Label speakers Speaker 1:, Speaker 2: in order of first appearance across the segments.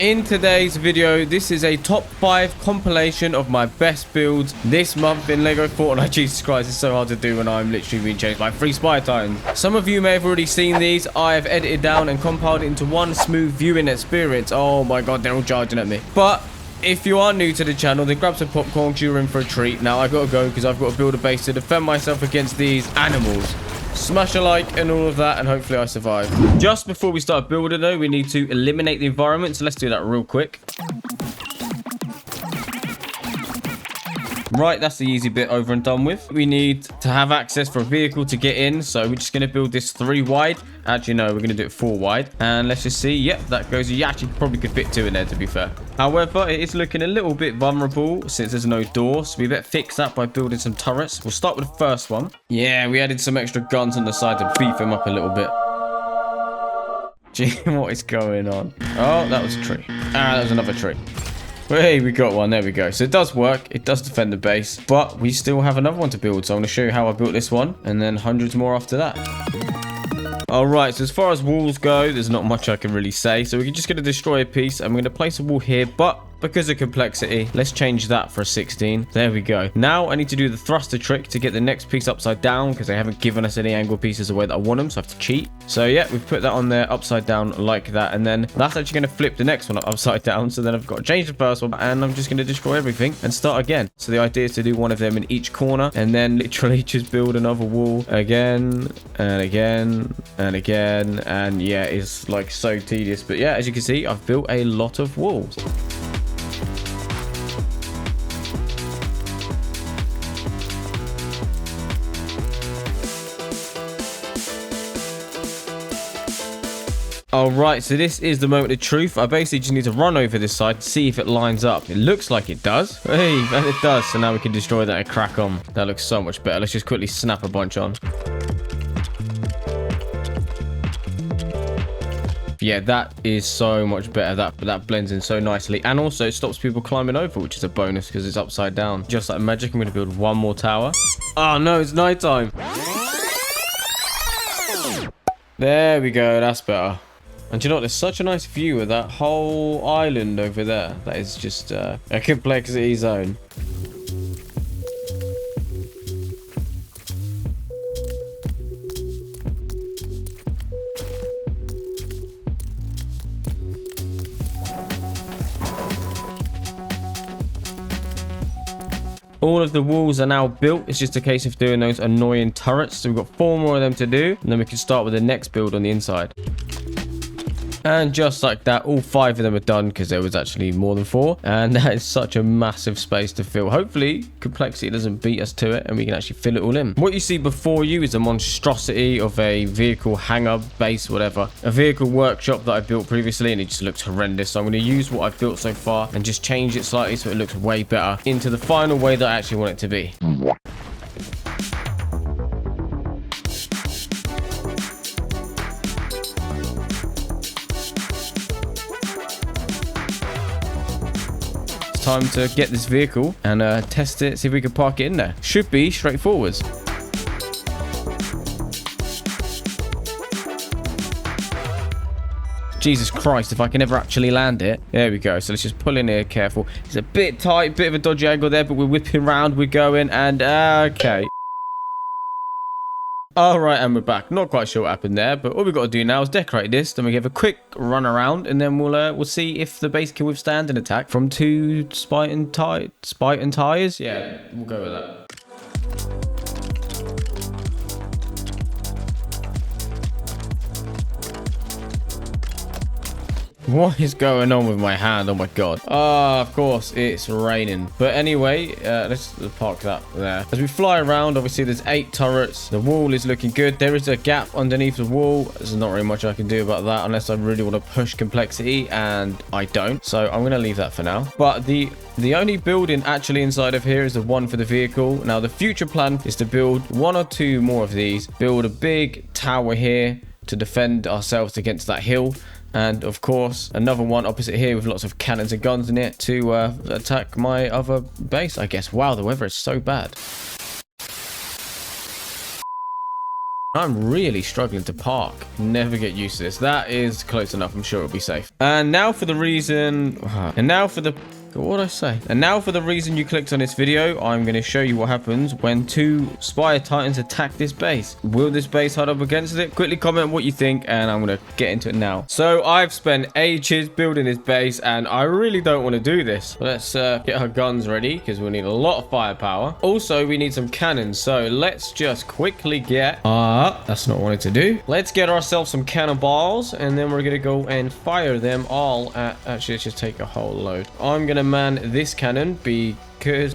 Speaker 1: In today's video, this is a top 5 compilation of my best builds this month in Lego Fortnite. Jesus Christ, it's so hard to do when I'm literally being chased by 3 Spy Titans. Some of you may have already seen these. I have edited down and compiled it into one smooth viewing experience. Oh my god, they're all charging at me. But if you are new to the channel, then grab some popcorn because you're in for a treat. Now, I've got to go because I've got to build a base to defend myself against these animals. Smash a like and all of that, and hopefully I survive. Just before we start building, though, we need to eliminate the environment, so let's do that real quick. Right, that's the easy bit over and done with. We need to have access for a vehicle to get in, so we're just going to build this 3 wide. Actually, no, we're going to do it 4 wide. And let's just see. Yep, that goes. You actually probably could fit 2 in there, to be fair. However, it is looking a little bit vulnerable since there's no door, so we better fix that by building some turrets. We'll start with the first one. Yeah, we added some extra guns on the side to beef them up a little bit. Gee, what is going on? Oh, that was a tree. Ah, that was another tree. Hey, we got one. There we go. So it does work. It does defend the base, but we still have another one to build. So I'm going to show you how I built this one, and then hundreds more after that. All right, so as far as walls go, there's not much I can really say. So we're just going to destroy a piece, and we're going to place a wall here, but because of complexity, let's change that for a 16. There we go. Now I need to do the thruster trick to get the next piece upside down because they haven't given us any angle pieces the way that I want them, so I have to cheat. So yeah, we've put that on there upside down like that, and then that's actually going to flip the next one up upside down. So then I've got to change the first one, and I'm just going to destroy everything and start again. So the idea is to do one of them in each corner, and then literally just build another wall again and again and again. And yeah, it's like so tedious, but yeah, as you can see, I've built a lot of walls. Alright, so this is the moment of truth. I basically just need to run over this side to see if it lines up. It looks like it does. Hey, and it does. So now we can destroy that and crack on. That looks so much better. Let's just quickly snap a bunch on. Yeah, that is so much better. That blends in so nicely. And also it stops people climbing over, which is a bonus because it's upside down. Just like magic, I'm going to build one more tower. Oh no, it's nighttime. There we go. That's better. And you know what? There's such a nice view of that whole island over there. That is just a complexity zone. All of the walls are now built. It's just a case of doing those annoying turrets. So we've got 4 more of them to do. And then we can start with the next build on the inside. And just like that, all 5 of them are done because there was actually more than 4. And that is such a massive space to fill. Hopefully, complexity doesn't beat us to it and we can actually fill it all in. What you see before you is a monstrosity of a vehicle hangar, base, whatever. A vehicle workshop that I built previously and it just looks horrendous. So I'm going to use what I've built so far and just change it slightly so it looks way better into the final way that I actually want it to be. Time to get this vehicle and test it, see if we can park it in there. Should be straightforward. Jesus Christ, if I can ever actually land it. There we go. So let's just pull in here, careful. It's a bit tight, bit of a dodgy angle there, but we're whipping around, we're going, and okay. Alright, and we're back. Not quite sure what happened there, but all we've got to do now is decorate this, then we give a quick run around, and then we'll see if the base can withstand an attack from 2 Spite tires. Yeah, we'll go with that. What is going on with my hand? Oh my god. Ah, of course, it's raining. But anyway, let's park that there. As we fly around, obviously there's 8 turrets. The wall is looking good. There is a gap underneath the wall. There's not really much I can do about that unless I really want to push complexity, and I don't. So I'm going to leave that for now. But the only building actually inside of here is the one for the vehicle. Now, the future plan is to build 1 or 2 more of these. Build a big tower here to defend ourselves against that hill. And of course, another one opposite here with lots of cannons and guns in it to attack my other base, I guess. Wow, the weather is so bad. I'm really struggling to park. Never get used to this. That is close enough. I'm sure it'll be safe. And now for the reason... What did I say? And now for the reason you clicked on this video, I'm going to show you what happens when 2 Spire Titans attack this base. Will this base hold up against it? Quickly comment what you think, and I'm going to get into it now. So I've spent ages building this base, and I really don't want to do this. Let's get our guns ready, because we'll need a lot of firepower. Also, we need some cannons, so let's just quickly get... that's not what I wanted to do. Let's get ourselves some cannonballs, and then we're going to go and fire them all at... Actually, let's just take a whole load. I'm going to man this cannon because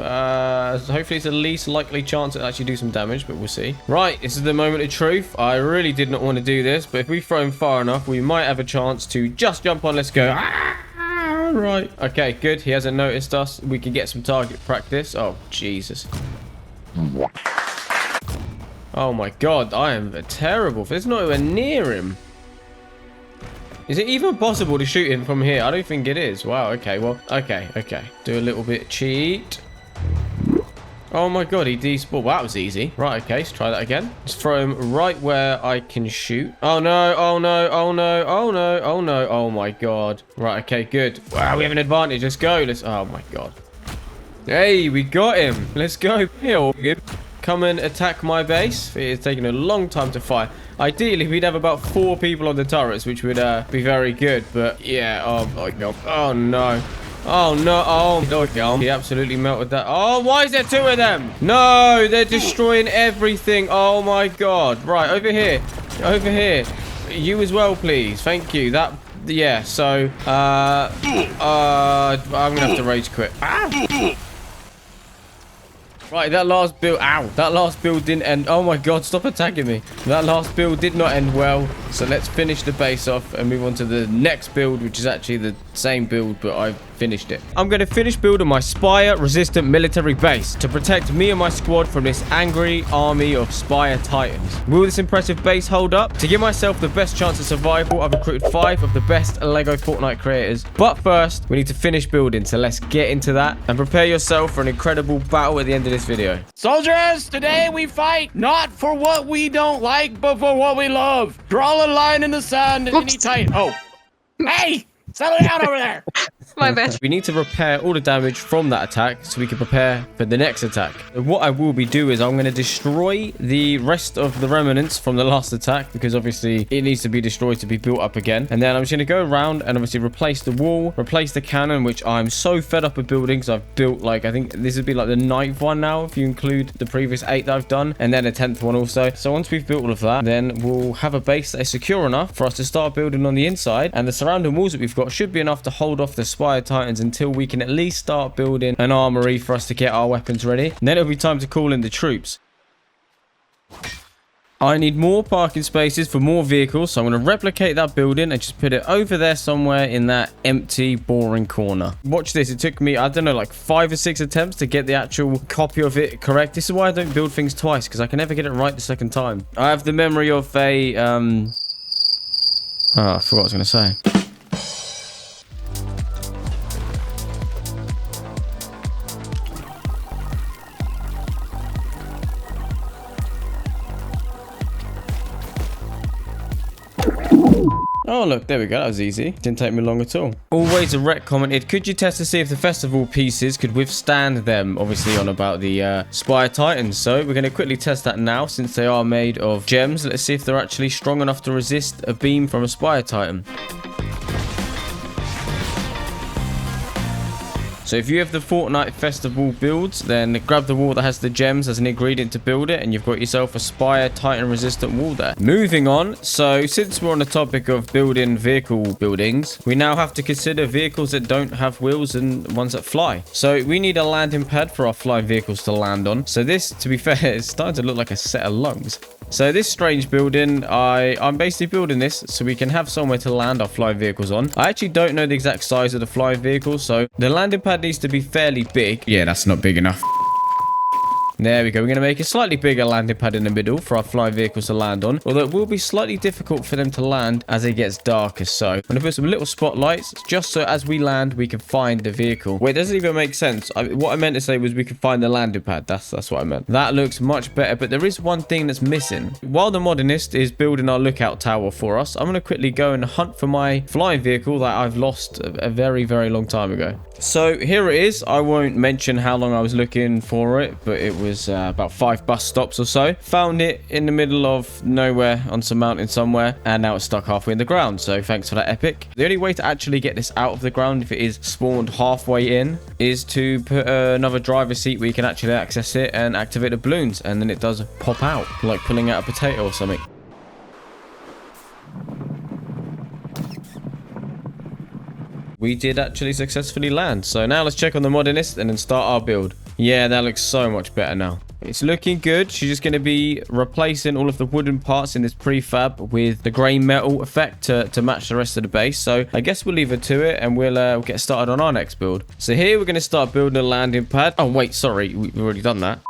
Speaker 1: hopefully it's the least likely chance to actually do some damage, but we'll see. Right, this is the moment of truth. I really did not want to do this, but if we throw him far enough, we might have a chance to just jump on. Let's go. Right. Okay, good. He hasn't noticed us. We can get some target practice. Oh, Jesus. Oh, my God. I am terrible. There's not even near him. Is it even possible to shoot him from here? I don't think it is. Wow, okay, well, okay. Do a little bit cheat. Oh my God, he despawned. Wow, that was easy. Right, okay, let's try that again. Just throw him right where I can shoot. Oh no, oh no, oh no, oh no, oh no, oh my God. Right, okay, good. Wow, we have an advantage. Let's go. Oh my God. Hey, we got him. Let's go. Here, come and attack my base. It's taking a long time to fire. Ideally, we'd have about 4 people on the turrets, which would be very good. But yeah, oh my God. Oh no. Oh no. Oh no. He absolutely melted that. Oh, why is there 2 of them? No, they're destroying everything. Oh my God. Right, over here. Over here. You as well, please. Thank you. Yeah, so I'm gonna have to rage quit. Right, that last build... Ow! That last build didn't end... Oh my God, stop attacking me. That last build did not end well. So let's finish the base off and move on to the next build, which is actually the same build, but I've finished it. I'm going to finish building my Spire-resistant military base to protect me and my squad from this angry army of Spire Titans. Will this impressive base hold up? To give myself the best chance of survival, I've recruited 5 of the best LEGO Fortnite creators. But first, we need to finish building, so let's get into that and prepare yourself for an incredible battle at the end of this video.
Speaker 2: Soldiers, today we fight not for what we don't like, but for what we love. Draw a line in the sand and any tight. Oh, hey, settle down over there.
Speaker 3: My bad.
Speaker 1: We need to repair all the damage from that attack so we can prepare for the next attack. What I will be doing is I'm going to destroy the rest of the remnants from the last attack, because obviously it needs to be destroyed to be built up again. And then I'm just going to go around and obviously replace the wall, replace the cannon, which I'm so fed up with building because I've built, like, I think this would be like the 9th one now if you include the previous 8 that I've done, and then a 10th one also. So once we've built all of that, then we'll have a base that is secure enough for us to start building on the inside, and the surrounding walls that we've got should be enough to hold off the Spire Titans until we can at least start building an armory for us to get our weapons ready. And then it'll be time to call in the troops. I need more parking spaces for more vehicles, so I'm going to replicate that building and just put it over there somewhere in that empty, boring corner. Watch this. It took me, I don't know, like 5 or 6 attempts to get the actual copy of it correct. This is why I don't build things twice, because I can never get it right the second time. I have the memory of a... Oh, I forgot what I was going to say. Oh, look, there we go. That was easy. Didn't take me long at all. Always a rec commented, could you test to see if the festival pieces could withstand them? Obviously on about the Spire Titans. So we're going to quickly test that now since they are made of gems. Let's see if they're actually strong enough to resist a beam from a Spire Titan. So if you have the Fortnite festival builds, then grab the wall that has the gems as an ingredient to build it, and you've got yourself a Spire Titan resistant wall there. Moving on, so since we're on the topic of building vehicle buildings, we now have to consider vehicles that don't have wheels and ones that fly. So we need a landing pad for our flying vehicles to land on. So this, to be fair, is starting to look like a set of lungs. So this strange building, I'm basically building this so we can have somewhere to land our flying vehicles on. I actually don't know the exact size of the flying vehicle, so the landing pad needs to be fairly big. Yeah, that's not big enough. There we go. We're going to make a slightly bigger landing pad in the middle for our flying vehicles to land on. Although it will be slightly difficult for them to land as it gets darker. So I'm going to put some little spotlights just so as we land, we can find the vehicle. Wait, it doesn't even make sense. What I meant to say was we can find the landing pad. That's what I meant. That looks much better, but there is one thing that's missing. While the modernist is building our lookout tower for us, I'm going to quickly go and hunt for my flying vehicle that I've lost a very, very long time ago. So here it is. I won't mention how long I was looking for it, but it was about 5 bus stops or so. Found it in the middle of nowhere on some mountain somewhere, and now it's stuck halfway in the ground. So thanks for that, Epic. The only way to actually get this out of the ground, if it is spawned halfway in, is to put another driver's seat where you can actually access it and activate the balloons, and then it does pop out, like pulling out a potato or something. We did actually successfully land. So now let's check on the modernist and then start our build. Yeah, that looks so much better now. It's looking good. She's just going to be replacing all of the wooden parts in this prefab with the grey metal effect to match the rest of the base. So I guess we'll leave her to it and we'll get started on our next build. So here we're going to start building a landing pad. Oh, wait, sorry. We've already done that.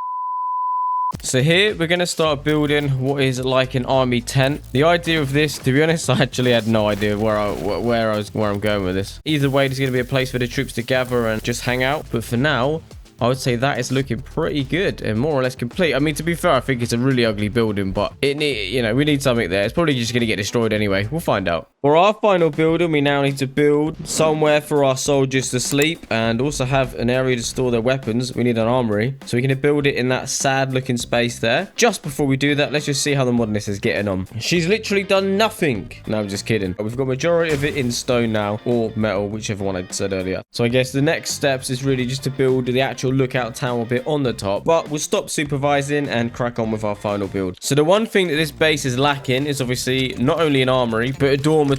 Speaker 1: So here we're going to start building what is like an army tent. The idea of this, to be honest, I actually had no idea where I'm going with this. Either way, there's going to be a place for the troops to gather and just hang out. But for now, I would say that is looking pretty good and more or less complete. I mean, to be fair, I think it's a really ugly building, but we need something there. It's probably just going to get destroyed anyway. We'll find out. For our final building, we now need to build somewhere for our soldiers to sleep and also have an area to store their weapons. We need an armory. So we're going to build it in that sad looking space there. Just before we do that, let's just see how the modernist is getting on. She's literally done nothing. No, I'm just kidding. We've got majority of it in stone now, or metal, whichever one I said earlier. So I guess the next steps is really just to build the actual lookout tower bit on the top, but we'll stop supervising and crack on with our final build. So the one thing that this base is lacking is obviously not only an armory, but a dormitory,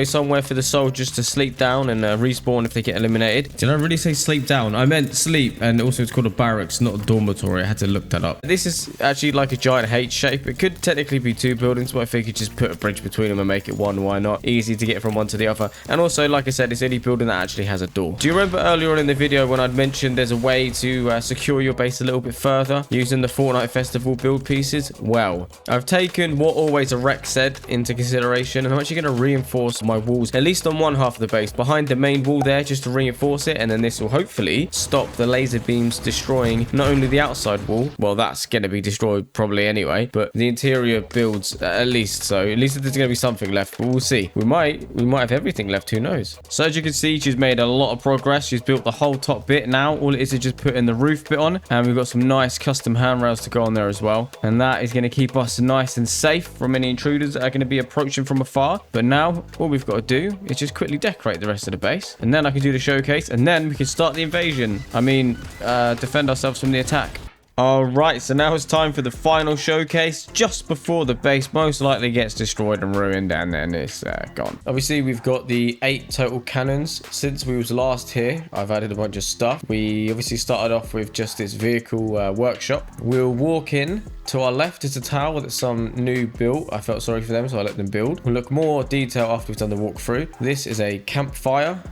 Speaker 1: somewhere for the soldiers to sleep down and respawn if they get eliminated. Did I really say sleep down? I meant sleep, and also it's called a barracks, not a dormitory. I had to look that up. This is actually like a giant H shape. It could technically be 2 buildings, but I think you just put a bridge between them and make it one. Why not? Easy to get from one to the other. And also, like I said, it's any building that actually has a door. Do you remember earlier on in the video when I'd mentioned there's a way to secure your base a little bit further using the Fortnite Festival build pieces? Well, I've taken what Always a Wreck said into consideration, and I'm actually going to reinforce my walls, at least on one half of the base, behind the main wall there, just to reinforce it, and then this will hopefully stop the laser beams destroying not only the outside wall, well, that's going to be destroyed probably anyway, but the interior builds at least. So at least there's going to be something left, but we'll see. We might have everything left, who knows. So as you can see, she's made a lot of progress. She's built the whole top bit. Now all it is just putting the roof bit on, and we've got some nice custom handrails to go on there as well, and that is going to keep us nice and safe from any intruders that are going to be approaching from afar. But now all we've got to do is just quickly decorate the rest of the base, and then I can do the showcase, and then we can start the invasion. I mean, defend ourselves from the attack. Alright, so now it's time for the final showcase, just before the base most likely gets destroyed and ruined, and then it's gone. Obviously, we've got the 8 total cannons. Since we was last here, I've added a bunch of stuff. We obviously started off with just this vehicle workshop. We'll walk in. To our left is a tower that's some new built. I felt sorry for them, so I let them build. We'll look more detail after we've done the walkthrough. This is a campfire.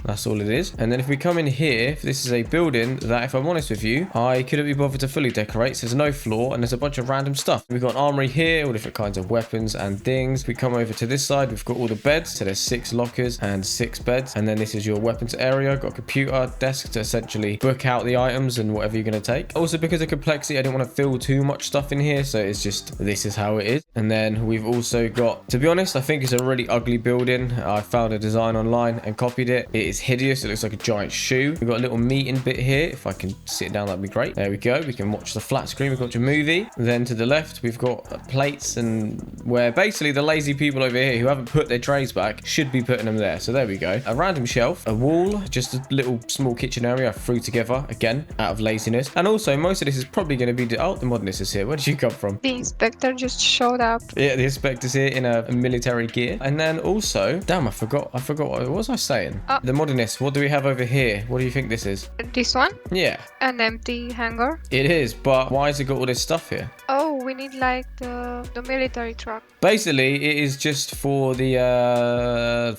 Speaker 1: That's all it is. And then if we come in here, this is a building that, if I'm honest with you, I couldn't be bothered to fully decorate. So there's no floor and there's a bunch of random stuff. We've got an armory here, all different kinds of weapons and things. We come over to this side, we've got all the beds. So there's 6 lockers and 6 beds. And then this is your weapons area. Got a computer desk to essentially book out the items and whatever you're going to take. Also, because of complexity, I didn't want to fill too much stuff in here, so it's just, this is how it is. And then we've also got, to be honest, I think it's a really ugly building. I found a design online and copied it. It is hideous. It looks like a giant shoe. We've got a little meeting bit here. If I can sit down, that'd be great. There we go. We can watch the flat screen. We've got your movie. Then to the left, we've got plates, and where basically the lazy people over here who haven't put their trays back should be putting them there. So there we go. A random shelf, a wall, just a little small kitchen area I threw together again out of laziness. And also most of this is probably going to be the modernist is here. Where did you come from?
Speaker 3: The inspector just showed up.
Speaker 1: Yeah, the inspector's here in a military gear. And then also, damn, I forgot what was I saying? The modernist, what do we have over here? What do you think this is?
Speaker 3: This one?
Speaker 1: Yeah.
Speaker 3: An empty hangar.
Speaker 1: It is, but why has it got all this stuff here?
Speaker 3: Oh, we need like the military truck.
Speaker 1: Basically, it is just for the that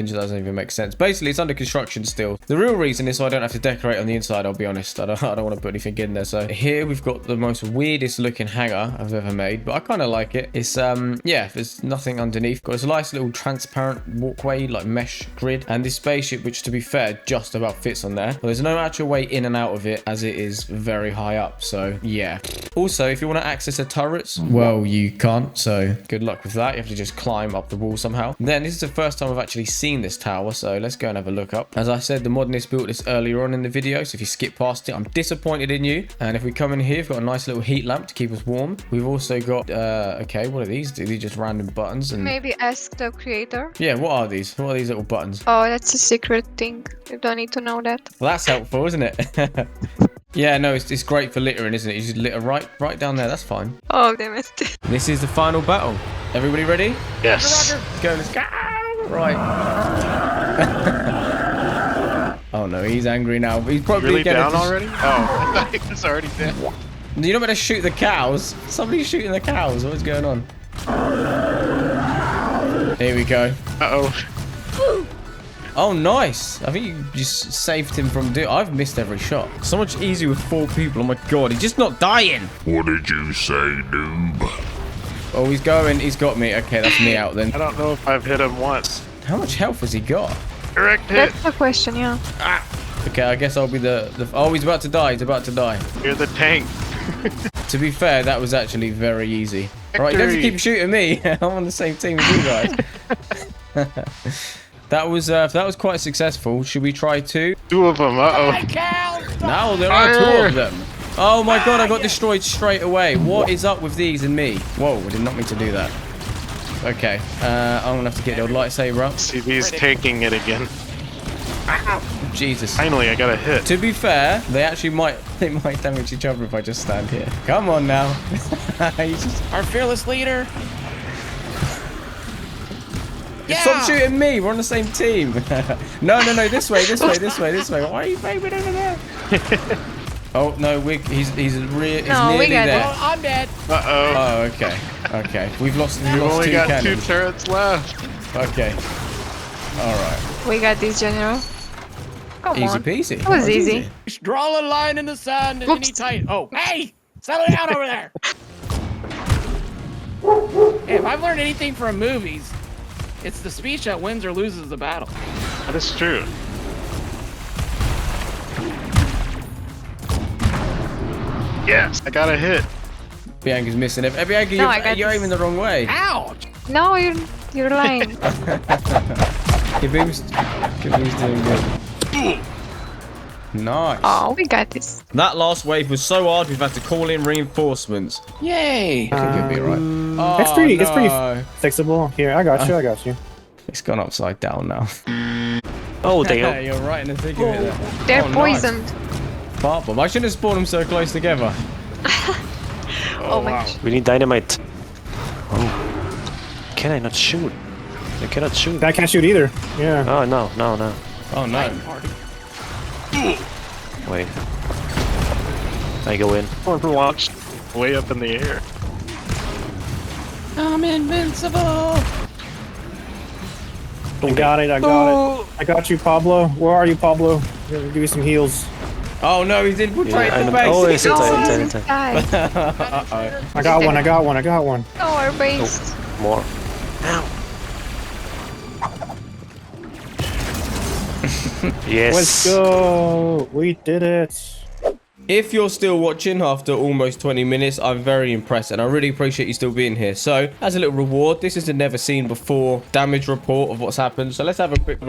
Speaker 1: doesn't even make sense. Basically, it's under construction still. The real reason is so I don't have to decorate on the inside, I'll be honest. I don't want to put anything in there. So here we've got the most weirdest looking hangar I've ever made, but I kind of like it. It's yeah, there's nothing underneath. Got this nice little transparent walkway, like mesh grid, and this spaceship, which to be fair, just about fits on there. But there's no actual way in and out of it as it is very high up. So yeah. Also, if you want to access the turrets, well, you can't. So good luck with that. You have to just climb up the wall somehow. Then this is the first time I've actually seen this tower, so let's go and have a look up. As I said, the modernist built this earlier on in the video, so if you skip past it, I'm disappointed in you. And if we come in here, we've got a nice little heat lamp to keep us warm. We've also got okay, what are these? Are these just random buttons? And
Speaker 3: Maybe ask the creator.
Speaker 1: yeah, what are these? What are these little buttons?
Speaker 3: Oh, that's a secret thing. You don't need to know that.
Speaker 1: Well, that's helpful, isn't it? Yeah, no, it's great for littering, isn't it? You just litter right down there. That's fine.
Speaker 3: Oh, damn it.
Speaker 1: This is the final battle. Everybody ready?
Speaker 2: Yes.
Speaker 1: Let's go. Let's go. Right. Oh no, he's angry now. He's probably
Speaker 4: Really
Speaker 1: gonna
Speaker 4: down already? Oh, I thought he was already dead.
Speaker 1: You're not going to shoot the cows. Somebody's shooting the cows. What's going on? Here we go.
Speaker 4: Uh-oh.
Speaker 1: Oh, nice. I think you just saved him from doing... I've missed every shot. So much easier with 4 people. Oh, my God. He's just not dying.
Speaker 5: What did you say, noob?
Speaker 1: Oh, he's going. He's got me. Okay, that's me out then.
Speaker 4: I don't know if I've hit him once.
Speaker 1: How much health has he got?
Speaker 4: Correct hit.
Speaker 3: That's the question, yeah.
Speaker 1: Okay, I guess I'll be the... Oh, he's about to die. He's about to die.
Speaker 4: You're the tank.
Speaker 1: To be fair, that was actually very easy. Right, you don't have to keep shooting me. I'm on the same team as you guys. That was quite successful. Should we try 2?
Speaker 4: 2 of them. Uh-oh.
Speaker 1: Now there are 2 of them. Oh my God, I got destroyed straight away. What is up with these and me? Whoa, I did not mean to do that. Okay, I'm gonna have to get the old lightsaber up.
Speaker 4: CB's taking it again.
Speaker 1: Jesus.
Speaker 4: Finally, I got a hit.
Speaker 1: To be fair, they might damage each other if I just stand here. Come on now.
Speaker 2: Our fearless leader. Yeah.
Speaker 1: Stop shooting me. We're on the same team. No, this way. Why are you aiming over there? Oh no, he's nearly
Speaker 3: got
Speaker 1: there.
Speaker 2: Oh, I'm dead.
Speaker 4: Uh-oh.
Speaker 1: Oh, okay. We've lost
Speaker 4: We've only
Speaker 1: 2
Speaker 4: got
Speaker 1: cannons.
Speaker 4: 2 turrets left.
Speaker 1: Okay. All right.
Speaker 3: We got this, General. Come
Speaker 1: Easy
Speaker 3: on.
Speaker 1: peasy.
Speaker 3: It was easy.
Speaker 2: Draw a line in the sand and any tight. Oh, hey! Settle down over there. Hey, if I've learned anything from movies, it's the speech that wins or loses the battle.
Speaker 4: That is true. Yes, I got a hit.
Speaker 1: Bianca's missing it. Bianca,
Speaker 3: No, I got
Speaker 1: you're
Speaker 3: this.
Speaker 1: aiming the wrong way.
Speaker 2: Ouch!
Speaker 3: No, you're lying.
Speaker 1: Kaboom's doing good. Nice.
Speaker 3: Oh, we got this.
Speaker 1: That last wave was so hard, we've had to call in reinforcements.
Speaker 2: Yay!
Speaker 1: Could be right. Oh,
Speaker 6: It's pretty
Speaker 1: no.
Speaker 6: fixable. Here, I got you.
Speaker 1: It's gone upside down now.
Speaker 7: Oh, damn.
Speaker 1: You're right in the thick of it there.
Speaker 3: They're
Speaker 1: Oh,
Speaker 3: poisoned.
Speaker 1: Nice. Fart bomb. I shouldn't have spawned them so close together.
Speaker 3: Oh my gosh.
Speaker 7: We need dynamite. Oh. Can I not shoot? I cannot shoot.
Speaker 6: I can't shoot either. Yeah.
Speaker 7: Oh, no.
Speaker 1: Oh no.
Speaker 7: Wait. I go in.
Speaker 4: Launched way up in the air.
Speaker 2: I'm invincible.
Speaker 6: I got it. I got you, Pablo. Where are you, Pablo? Give you some heals.
Speaker 1: Oh no, he's infiltrated
Speaker 7: I
Speaker 1: the
Speaker 7: know.
Speaker 1: base.
Speaker 7: Oh, it's
Speaker 3: No,
Speaker 7: inside.
Speaker 3: guys.
Speaker 1: Uh-oh.
Speaker 6: I got one.
Speaker 3: No, our base.
Speaker 7: More. Yes.
Speaker 6: Let's go. We did it.
Speaker 1: If you're still watching after almost 20 minutes, I'm very impressed and I really appreciate you still being here. So, as a little reward, this is a never seen before damage report of what's happened. So let's have a quick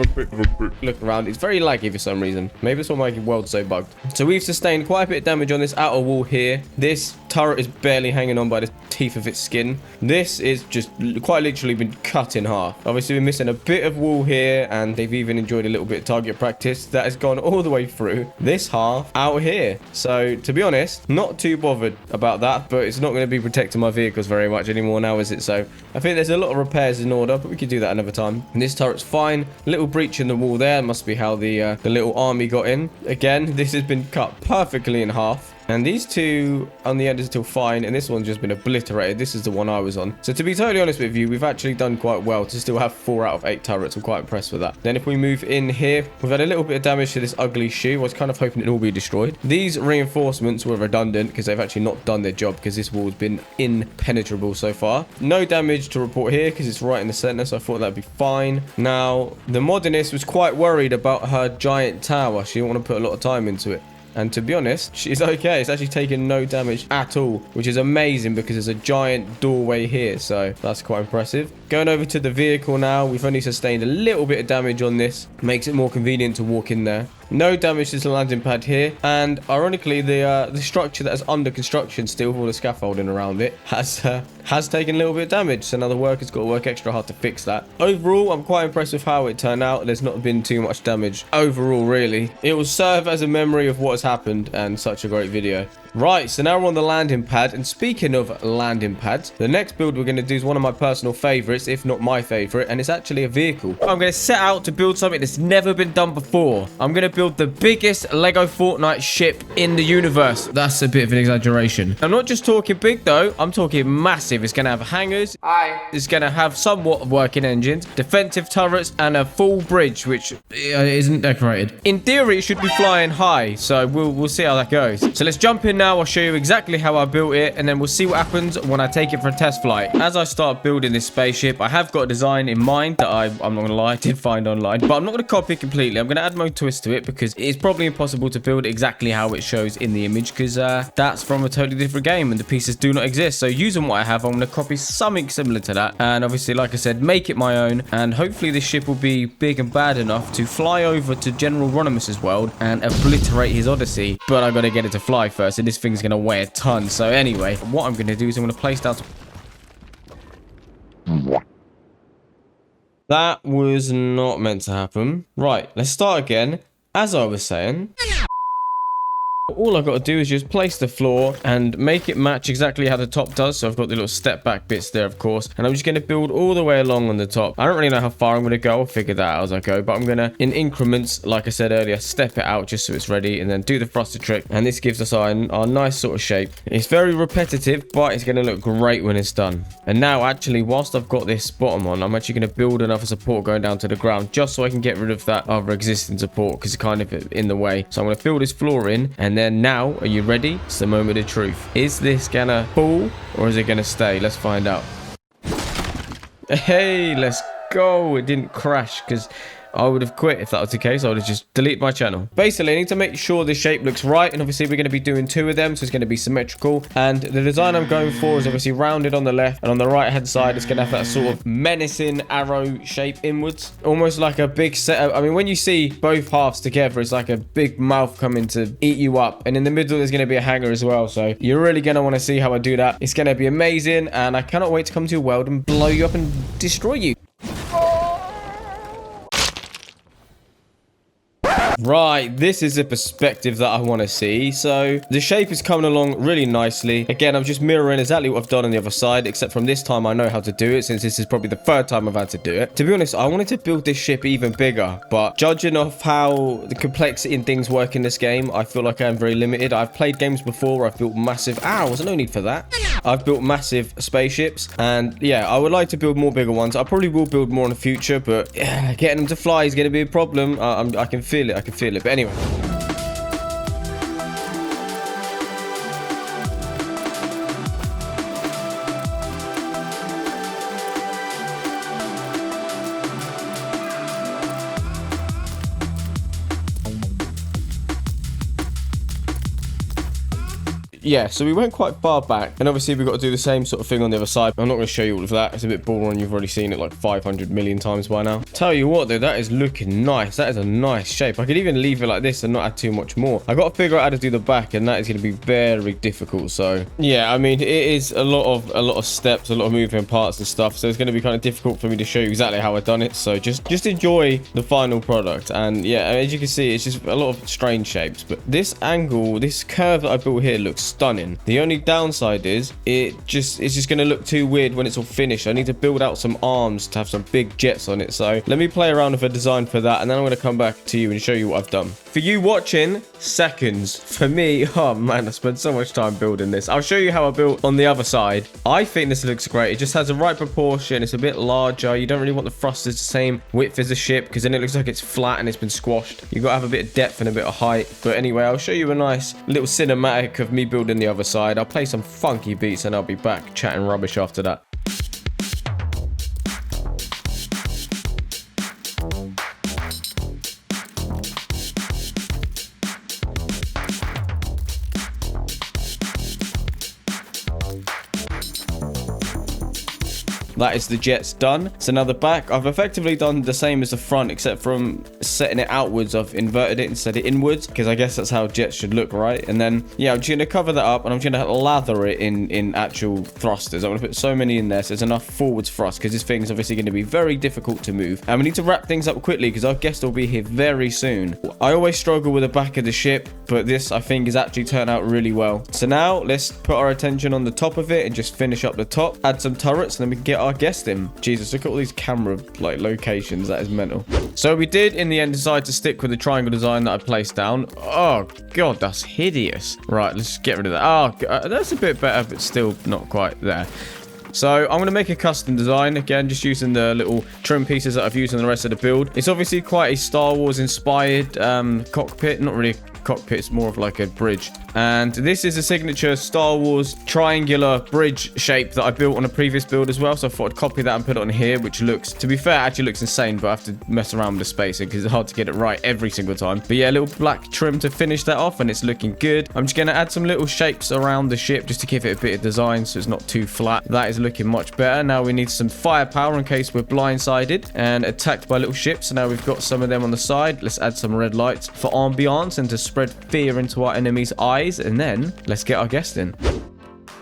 Speaker 1: look around. It's very laggy for some reason. Maybe it's what making world so bugged. So we've sustained quite a bit of damage on this outer wall here. This turret is barely hanging on by the teeth of its skin. This is just quite literally been cut in half. Obviously, we're missing a bit of wall here and they've even enjoyed a little bit of target practice. That has gone all the way through this half out here. So, to be honest, not too bothered about that, but it's not going to be protecting my vehicles very much anymore now, is it? So, I think there's a lot of repairs in order, but we could do that another time. And this turret's fine. Little breach in the wall there. Must be how the little army got in. Again, this has been cut perfectly in half. And these two on the end is still fine. And this one's just been obliterated. This is the one I was on. So to be totally honest with you, we've actually done quite well to still have 4 out of 8 turrets. I'm quite impressed with that. Then if we move in here, we've had a little bit of damage to this ugly shoe. I was kind of hoping it'd all be destroyed. These reinforcements were redundant because they've actually not done their job because this wall's been impenetrable so far. No damage to report here because it's right in the center, so I thought that'd be fine. Now, the modernist was quite worried about her giant tower. She didn't want to put a lot of time into it. And to be honest, she's okay. It's actually taken no damage at all, which is amazing because there's a giant doorway here. So that's quite impressive. Going over to the vehicle now. We've only sustained a little bit of damage on this. Makes it more convenient to walk in there. No damage to the landing pad here. And ironically, the structure that is under construction still, with all the scaffolding around it, has taken a little bit of damage. So now the worker's got to work extra hard to fix that. Overall, I'm quite impressed with how it turned out. There's not been too much damage overall, really. It will serve as a memory of what has happened, and such a great video. Right, so now we're on the landing pad, and speaking of landing pads, the next build we're going to do is one of my personal favorites, if not my favorite, and it's actually a vehicle. I'm going to set out to build something that's never been done before. I'm going to build the biggest Lego Fortnite ship in the universe. That's a bit of an exaggeration. I'm not just talking big though, I'm talking massive. It's going to have hangars. It's going to have somewhat of working engines, defensive turrets, and a full bridge, which isn't decorated. In theory, it should be flying high, so we'll see how that goes. So let's jump in now. I'll show you exactly how I built it, and then we'll see what happens when I take it for a test flight. As I start building this spaceship, I have got a design in mind that I'm not gonna lie, I did find online, but I'm not gonna copy it completely. I'm gonna add my twist to it because it's probably impossible to build exactly how it shows in the image, because that's from a totally different game and the pieces do not exist. So using what I have, I'm gonna copy something similar to that, and obviously, like I said, make it my own. And hopefully this ship will be big and bad enough to fly over to General Ronimus's world and obliterate his Odyssey. But I gotta get it to fly first, and this thing's gonna weigh a ton. So anyway, what I'm gonna do is I'm gonna place down that was not meant to happen. Right, let's start again. As I was saying, all I've got to do is just place the floor and make it match exactly how the top does. So I've got the little step back bits there, of course, and I'm just going to build all the way along on the top. I don't really know how far I'm going to go. I'll figure that out as I go, but I'm going to, in increments, like I said earlier, step it out just so it's ready, and then do the thruster trick, and this gives us our nice sort of shape. It's very repetitive, but it's going to look great when it's done. And now, actually, whilst I've got this bottom on, I'm actually going to build another support going down to the ground, just so I can get rid of that other existing support, because it's kind of in the way. So I'm going to fill this floor in, and then now, are you ready? It's the moment of truth. Is this gonna fall or is it gonna stay? Let's find out. Hey, let's go. It didn't crash because I would have quit if that was the case. I would have just deleted my channel. Basically, I need to make sure the shape looks right. And obviously, we're going to be doing 2 of them. So it's going to be symmetrical. And the design I'm going for is obviously rounded on the left. And on the right-hand side, it's going to have that sort of menacing arrow shape inwards. Almost like a big set. I mean, when you see both halves together, it's like a big mouth coming to eat you up. And in the middle, there's going to be a hanger as well. So you're really going to want to see how I do that. It's going to be amazing. And I cannot wait to come to your world and blow you up and destroy you. Right, this is the perspective that I want to see. So the shape is coming along really nicely. Again, I'm just mirroring exactly what I've done on the other side, except from this time I know how to do it, since this is probably the 3rd time I've had to do it. To be honest, I wanted to build this ship even bigger, but judging off how the complexity in things work in this game, I feel like I'm very limited. I've played games before where I've built massive... there's no need for that. I've built massive spaceships, and yeah, I would like to build more bigger ones. I probably will build more in the future, but yeah, getting them to fly is going to be a problem. I can feel it. I can feel it. But anyway. Yeah, so we went quite far back, and obviously we've got to do the same sort of thing on the other side. I'm not going to show you all of that. It's a bit boring. You've already seen it like 500 million times by now. Tell you what, though, that is looking nice. That is a nice shape. I could even leave it like this and not add too much more. I got to figure out how to do the back, and that is going to be very difficult. So yeah, I mean, it is a lot of steps, a lot of moving parts and stuff. So it's going to be kind of difficult for me to show you exactly how I've done it. So just enjoy the final product. And yeah, as you can see, it's just a lot of strange shapes. But this angle, this curve that I built here looks stunning. The only downside is it's just going to look too weird when it's all finished. I need to build out some arms to have some big jets on it. So let me play around with a design for that, and then I'm going to come back to you and show you what I've done. For you watching, seconds. For me, oh man, I spent so much time building this. I'll show you how I built on the other side. I think this looks great. It just has the right proportion. It's a bit larger. You don't really want the thrusters the same width as the ship, because then it looks like it's flat and it's been squashed. You've got to have a bit of depth and a bit of height. But anyway, I'll show you a nice little cinematic of me building the other side. I'll play some funky beats and I'll be back chatting rubbish after that. That is the jets done. So now the back, I've effectively done the same as the front, except from setting it outwards, I've inverted it instead of inwards, because I guess that's how jets should look, right? And then, yeah, I'm just going to cover that up, and I'm just going to lather it in actual thrusters. I'm going to put so many in there, so there's enough forwards thrust, because this thing's obviously going to be very difficult to move. And we need to wrap things up quickly, because our guest will be here very soon. I always struggle with the back of the ship, but this, I think, has actually turned out really well. So now, let's put our attention on the top of it, and just finish up the top, add some turrets, and then we can get our guest in. Jesus, look at all these camera like locations. That is mental. So we did in the end decide to stick with the triangle design that I placed down. Oh god, that's hideous. Right, let's get rid of that. Oh god, that's a bit better, but still not quite there. So I'm going to make a custom design, again, just using the little trim pieces that I've used in the rest of the build. It's obviously quite a Star Wars inspired cockpit, not really cockpit, it's more of like a bridge. And this is a signature Star Wars triangular bridge shape that I built on a previous build as well. So I thought I'd copy that and put it on here, which looks, to be fair, actually looks insane, but I have to mess around with the spacing because it's hard to get it right every single time. But yeah, a little black trim to finish that off, and it's looking good. I'm just going to add some little shapes around the ship just to give it a bit of design so it's not too flat. That is looking much better. Now we need some firepower in case we're blindsided and attacked by little ships. So now we've got some of them on the side. Let's add some red lights for ambiance and to spread fear into our enemies' eyes. And then let's get our guest in.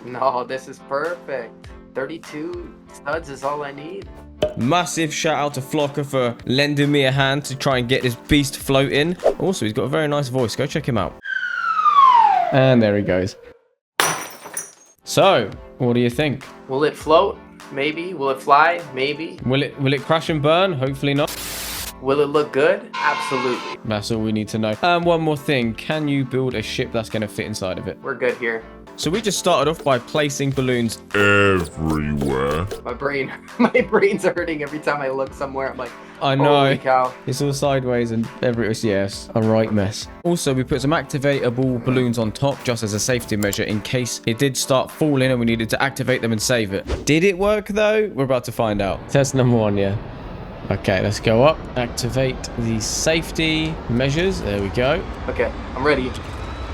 Speaker 8: No, this is perfect. 32 studs is all I need.
Speaker 1: Massive shout out to Flocker for lending me a hand to try and get this beast floating. Also, he's got a very nice voice. Go check him out. And there he goes. So, what do you think?
Speaker 8: Will it float? Maybe. Will it fly? Maybe.
Speaker 1: Will it crash and burn? Hopefully not.
Speaker 8: Will it look good? Absolutely.
Speaker 1: That's all we need to know. One more thing. Can you build a ship that's going to fit inside of it?
Speaker 8: We're good here.
Speaker 1: So we just started off by placing balloons
Speaker 5: everywhere.
Speaker 8: My brain's hurting every time I look somewhere. I'm like,
Speaker 1: I know.
Speaker 8: Holy cow.
Speaker 1: It's all sideways and yes, a right mess. Also, we put some activatable balloons on top just as a safety measure in case it did start falling and we needed to activate them and save it. Did it work though? We're about to find out. Test number 1, yeah. Okay, let's go up. Activate the safety measures. There we go.
Speaker 8: Okay, I'm ready.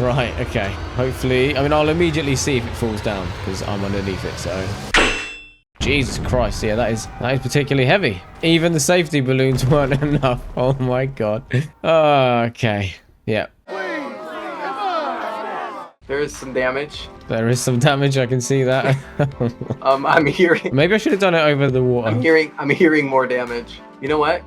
Speaker 1: Right, okay. Hopefully, I mean, I'll immediately see if it falls down because I'm underneath it, so... Jesus Christ, yeah, that is particularly heavy. Even the safety balloons weren't enough. Oh my god. Okay, yeah.
Speaker 8: There is some damage.
Speaker 1: There is some damage, I can see that.
Speaker 8: I'm hearing...
Speaker 1: Maybe I should have done it over the water.
Speaker 8: I'm hearing more damage. You know what?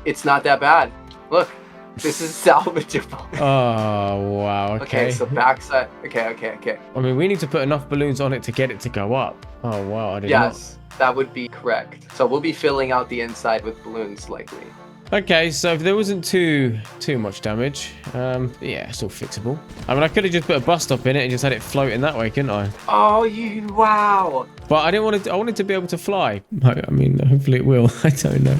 Speaker 8: It's not that bad. Look, this is salvageable.
Speaker 1: Oh, wow, okay.
Speaker 8: Okay, so backside. Okay.
Speaker 1: I mean, we need to put enough balloons on it to get it to go up. Oh, wow, I didn't
Speaker 8: Yes, that would be correct. So we'll be filling out the inside with balloons likely.
Speaker 1: Okay, so if there wasn't too much damage, yeah, it's all fixable. I mean, I could have just put a bus stop in it and just had it floating that way, couldn't I?
Speaker 8: Oh, wow.
Speaker 1: But I didn't want to. I wanted to be able to fly. I mean, hopefully it will. I don't know.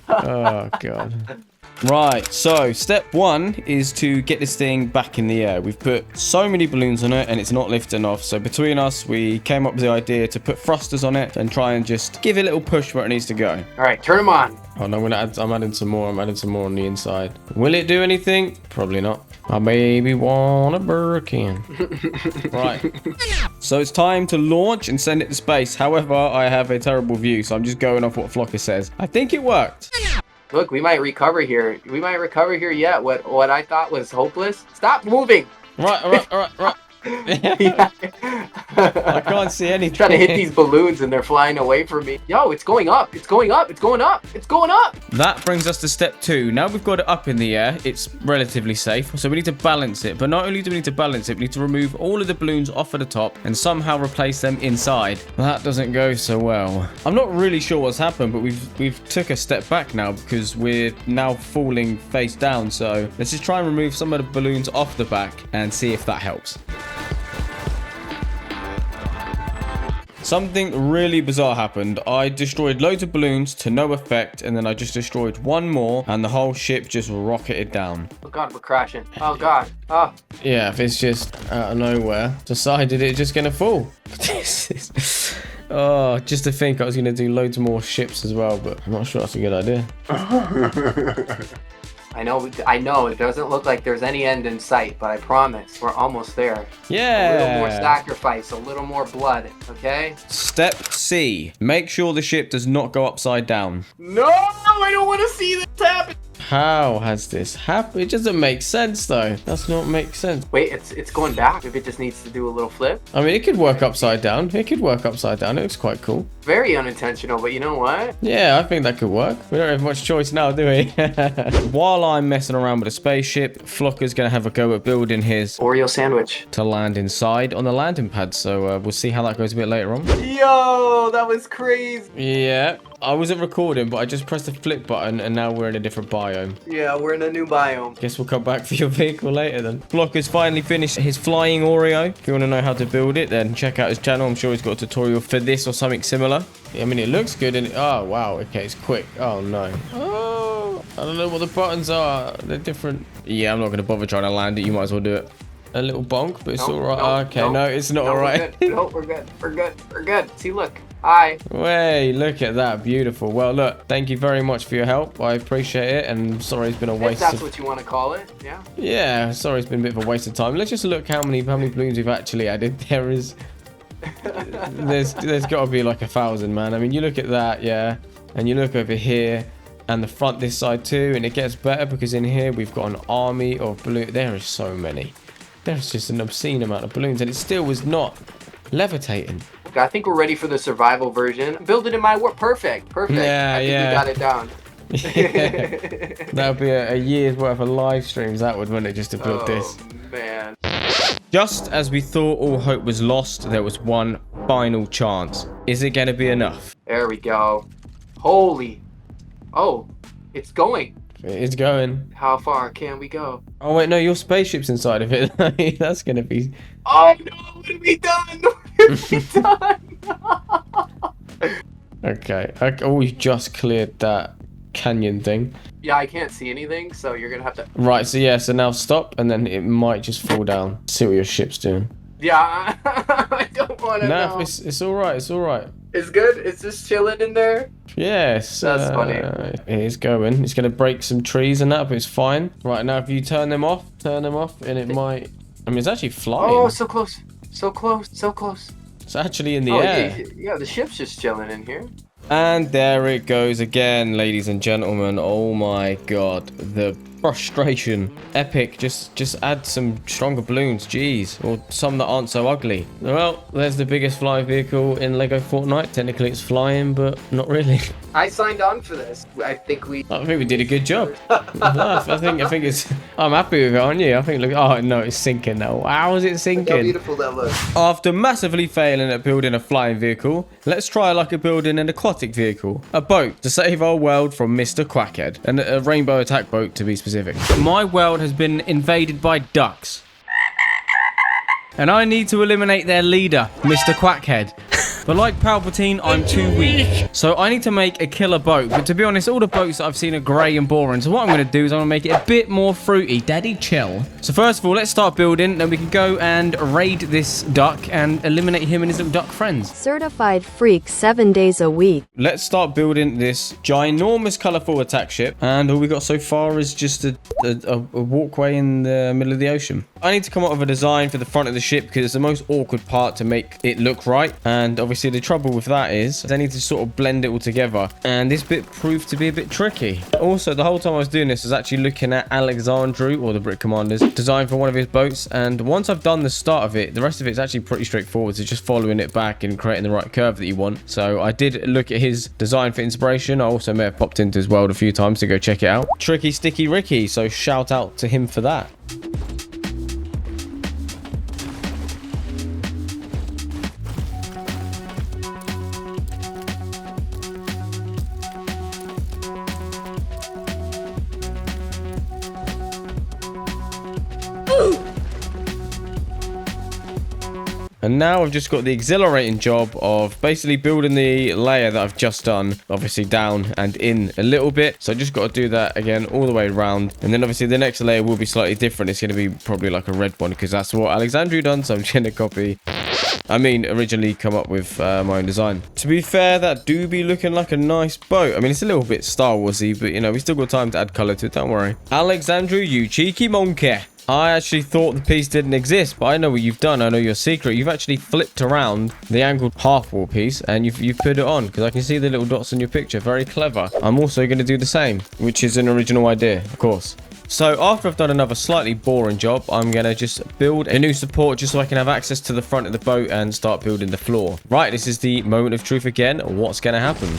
Speaker 1: Oh god. Right, so step 1 is to get this thing back in the air. We've put so many balloons on it and it's not lifting off. So between us, we came up with the idea to put thrusters on it and try and just give it a little push where it needs to go.
Speaker 8: All right, turn them on.
Speaker 1: Oh no, I'm adding some more. I'm adding some more on the inside. Will it do anything? Probably not. I maybe want a Burger King. Right. So it's time to launch and send it to space. However, I have a terrible view, so I'm just going off what Flocker says. I think it worked.
Speaker 8: Look, we might recover here. We might recover here yet. What I thought was hopeless. Stop moving.
Speaker 1: Right.
Speaker 8: Yeah.
Speaker 1: I can't see anything.
Speaker 8: Trying to hit these balloons and they're flying away from me. Yo, it's going up. It's going up. It's going up. It's going up.
Speaker 1: That brings us to step 2. Now we've got it up in the air. It's relatively safe. So we need to balance it. But not only do we need to balance it, we need to remove all of the balloons off of the top and somehow replace them inside. That doesn't go so well. I'm not really sure what's happened, but we've took a step back now because we're now falling face down. So let's just try and remove some of the balloons off the back and see if that helps. Something really bizarre happened. I destroyed loads of balloons to no effect, and then I just destroyed one more, and the whole ship just rocketed down.
Speaker 8: Oh god, we're crashing. Oh god. Oh.
Speaker 1: Yeah, if it's just out of nowhere, decided it's just gonna fall. This is... Oh, just to think I was gonna do loads more ships as well, but I'm not sure that's a good idea.
Speaker 8: I know, it doesn't look like there's any end in sight, but I promise, we're almost there.
Speaker 1: Yeah.
Speaker 8: A little more sacrifice, a little more blood, okay?
Speaker 1: Step C. Make sure the ship does not go upside down.
Speaker 8: No, I don't want to see this happen.
Speaker 1: How has this happened? It doesn't make sense, though. Does not make sense.
Speaker 8: Wait, it's going back. If it just needs to do a little flip.
Speaker 1: I mean, it could work upside down. It could work upside down. It looks quite cool.
Speaker 8: Very unintentional, but you know what?
Speaker 1: Yeah, I think that could work. We don't have much choice now, do we? While I'm messing around with a spaceship, Flocker's going to have a go at building his
Speaker 8: Oreo sandwich.
Speaker 1: to land inside on the landing pad. So we'll see how that goes a bit later on.
Speaker 8: Yo, that was crazy.
Speaker 1: Yeah, I wasn't recording, but I just pressed the flip button and now we're in a different biome.
Speaker 8: Yeah, we're in a new biome.
Speaker 1: Guess we'll come back for your vehicle later then. Flocker's finally finished his flying Oreo. If you want to know how to build it, then check out his channel. I'm sure he's got a tutorial for this or something similar. I mean, it looks good and oh wow, okay, it's quick. Oh no. Oh, I don't know what the buttons are. They're different. Yeah, I'm not going to bother trying to land it. You might as well do it. A little bonk, but it's all right. Okay, no, it's not all right.
Speaker 8: No, we're good. We're good. We're good. See, look. Hi.
Speaker 1: Way, look at that. Beautiful. Well, look, thank you very much for your help. I appreciate it. And sorry it's been a waste
Speaker 8: If that's what you want to call it, yeah.
Speaker 1: Yeah, sorry it's been a bit of a waste of time. Let's just look how many balloons we've actually added. There is... there's got to be like 1,000, man. I mean, you look at that, yeah. And you look over here and the front this side too. And it gets better because in here we've got an army of balloons. There is so many. There's just an obscene amount of balloons. And it still was not levitating.
Speaker 8: I think we're ready for the survival version. Build it in my work. Perfect. Perfect.
Speaker 1: Yeah,
Speaker 8: I think we got it down.
Speaker 1: Yeah. That would be a year's worth of live streams, that would, wouldn't it, just to build this.
Speaker 8: Man.
Speaker 1: Just as we thought all hope was lost, there was one final chance. Is it going to be enough?
Speaker 8: There we go. Holy. Oh, it's going.
Speaker 1: It's going.
Speaker 8: How far can we go?
Speaker 1: Oh, wait, no, your spaceship's inside of it. That's going to be...
Speaker 8: Oh, no, what have we done? What have we done?
Speaker 1: Okay. Oh, we just cleared that canyon thing.
Speaker 8: Yeah, I can't see anything, so you're going to have to...
Speaker 1: Right, so yeah, so now stop, and then it might just fall down. See what your ship's doing.
Speaker 8: Yeah, I don't want to know.
Speaker 1: No, it's all right, it's all right.
Speaker 8: It's good? It's just chilling in there?
Speaker 1: Yes.
Speaker 8: That's funny.
Speaker 1: It is going. It's going to break some trees and that, but it's fine. Right, now if you turn them off, and it might... I mean, it's actually flying.
Speaker 8: Oh, so close. So close. So close.
Speaker 1: It's actually in the air.
Speaker 8: Yeah, the ship's just chilling in here.
Speaker 1: And there it goes again, ladies and gentlemen. Oh my god, the frustration. Epic. Just add some stronger balloons, jeez, or some that aren't so ugly. Well, there's the biggest flying vehicle in Lego Fortnite. Technically it's flying, but not really.
Speaker 8: I signed on for this. I think we
Speaker 1: did a good job. I think it's... I'm happy with it, aren't you? I think, look... Oh, no, it's sinking now. How is it sinking?
Speaker 8: Look how beautiful that looks.
Speaker 1: After massively failing at building a flying vehicle, let's try like a building an aquatic vehicle. A boat to save our world from Mr. Quackhead. And a rainbow attack boat, to be specific. My world has been invaded by ducks. And I need to eliminate their leader, Mr. Quackhead. But like Palpatine, I'm too weak. So I need to make a killer boat. But to be honest, all the boats that I've seen are grey and boring. So what I'm going to do is I'm going to make it a bit more fruity. Daddy, chill. So first of all, let's start building. Then we can go and raid this duck and eliminate him and his little duck friends.
Speaker 9: Certified freak 7 days a week.
Speaker 1: Let's start building this ginormous colourful attack ship. And all we got so far is just a walkway in the middle of the ocean. I need to come up with a design for the front of the ship because it's the most awkward part to make it look right. And obviously the trouble with that is I need to sort of blend it all together. And this bit proved to be a bit tricky. Also, the whole time I was doing this, I was actually looking at Alexandru, or the Brit Commander's design for one of his boats. And once I've done the start of it, the rest of it's actually pretty straightforward. It's just following it back and creating the right curve that you want. So I did look at his design for inspiration. I also may have popped into his world a few times to go check it out. Tricky Sticky Ricky, so shout out to him for that. And now I've just got the exhilarating job of basically building the layer that I've just done, obviously down and in a little bit. So I just got to do that again all the way around. And then obviously the next layer will be slightly different. It's going to be probably like a red one because that's what Alexandru done. So I'm going to copy. Originally come up with my own design. To be fair, that do be looking like a nice boat. I mean, it's a little bit Star Warsy, but you know, we still got time to add color to it. Don't worry. Alexandru, you cheeky monkey. I actually thought the piece didn't exist, but I know what you've done. I know your secret. You've actually flipped around the angled half wall piece and you've put it on because I can see the little dots in your picture. Very clever. I'm also going to do the same, which is an original idea, of course. So after I've done another slightly boring job, I'm going to just build a new support just so I can have access to the front of the boat and start building the floor. Right, this is the moment of truth again. What's going to happen?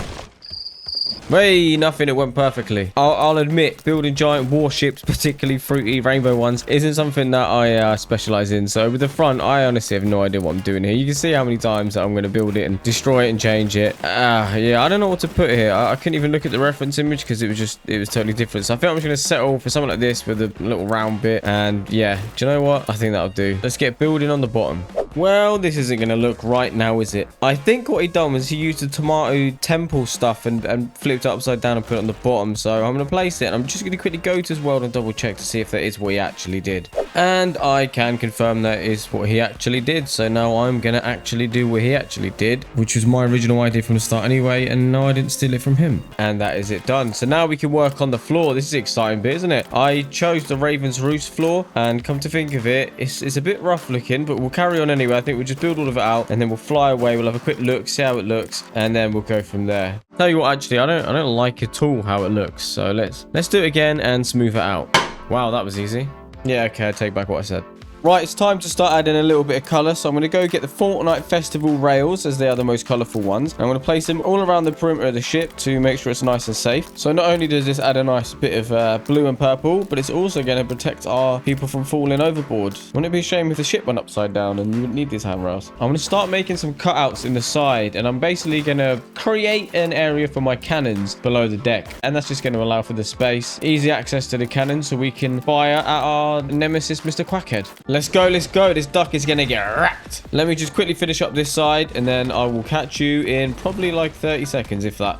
Speaker 1: Hey, nothing. It went perfectly. I'll admit, building giant warships, particularly fruity rainbow ones, isn't something that I specialize in. So with the front, I honestly have no idea what I'm doing here. You can see how many times that I'm going to build it and destroy it and change it. Yeah, I don't know what to put here. I couldn't even look at the reference image because it was totally different. So I think I'm just going to settle for something like this with a little round bit. And yeah, do you know what? I think that'll do. Let's get building on the bottom. Well, this isn't going to look right now, is it? I think what he done was he used the tomato temple stuff and flipped it upside down and put it on the bottom. So I'm going to place it. And I'm just going to quickly go to his world and double check to see if that is what he actually did. And I can confirm that is what he actually did. So now I'm going to actually do what he actually did, which was my original idea from the start anyway. And no, I didn't steal it from him. And that is it done. So now we can work on the floor. This is an exciting bit, isn't it? I chose the Raven's Roost floor. And come to think of it, it's a bit rough looking, but we'll carry on anyway. I think we'll just build all of it out and then we'll fly away. We'll have a quick look, see how it looks, and then we'll go from there. Tell you what, actually, I don't like at all how it looks. So let's do it again and smooth it out. Wow, that was easy. Yeah, okay, I take back what I said. Right, it's time to start adding a little bit of colour. So I'm going to go get the Fortnite Festival rails, as they are the most colourful ones. I'm going to place them all around the perimeter of the ship to make sure it's nice and safe. So not only does this add a nice bit of blue and purple, but it's also going to protect our people from falling overboard. Wouldn't it be a shame if the ship went upside down and you wouldn't need these handrails? I'm going to start making some cutouts in the side, and I'm basically going to create an area for my cannons below the deck. And that's just going to allow for the space, easy access to the cannons so we can fire at our nemesis, Mr. Quackhead. Let's go, let's go. This duck is going to get wrecked. Let me just quickly finish up this side and then I will catch you in probably like 30 seconds, if that.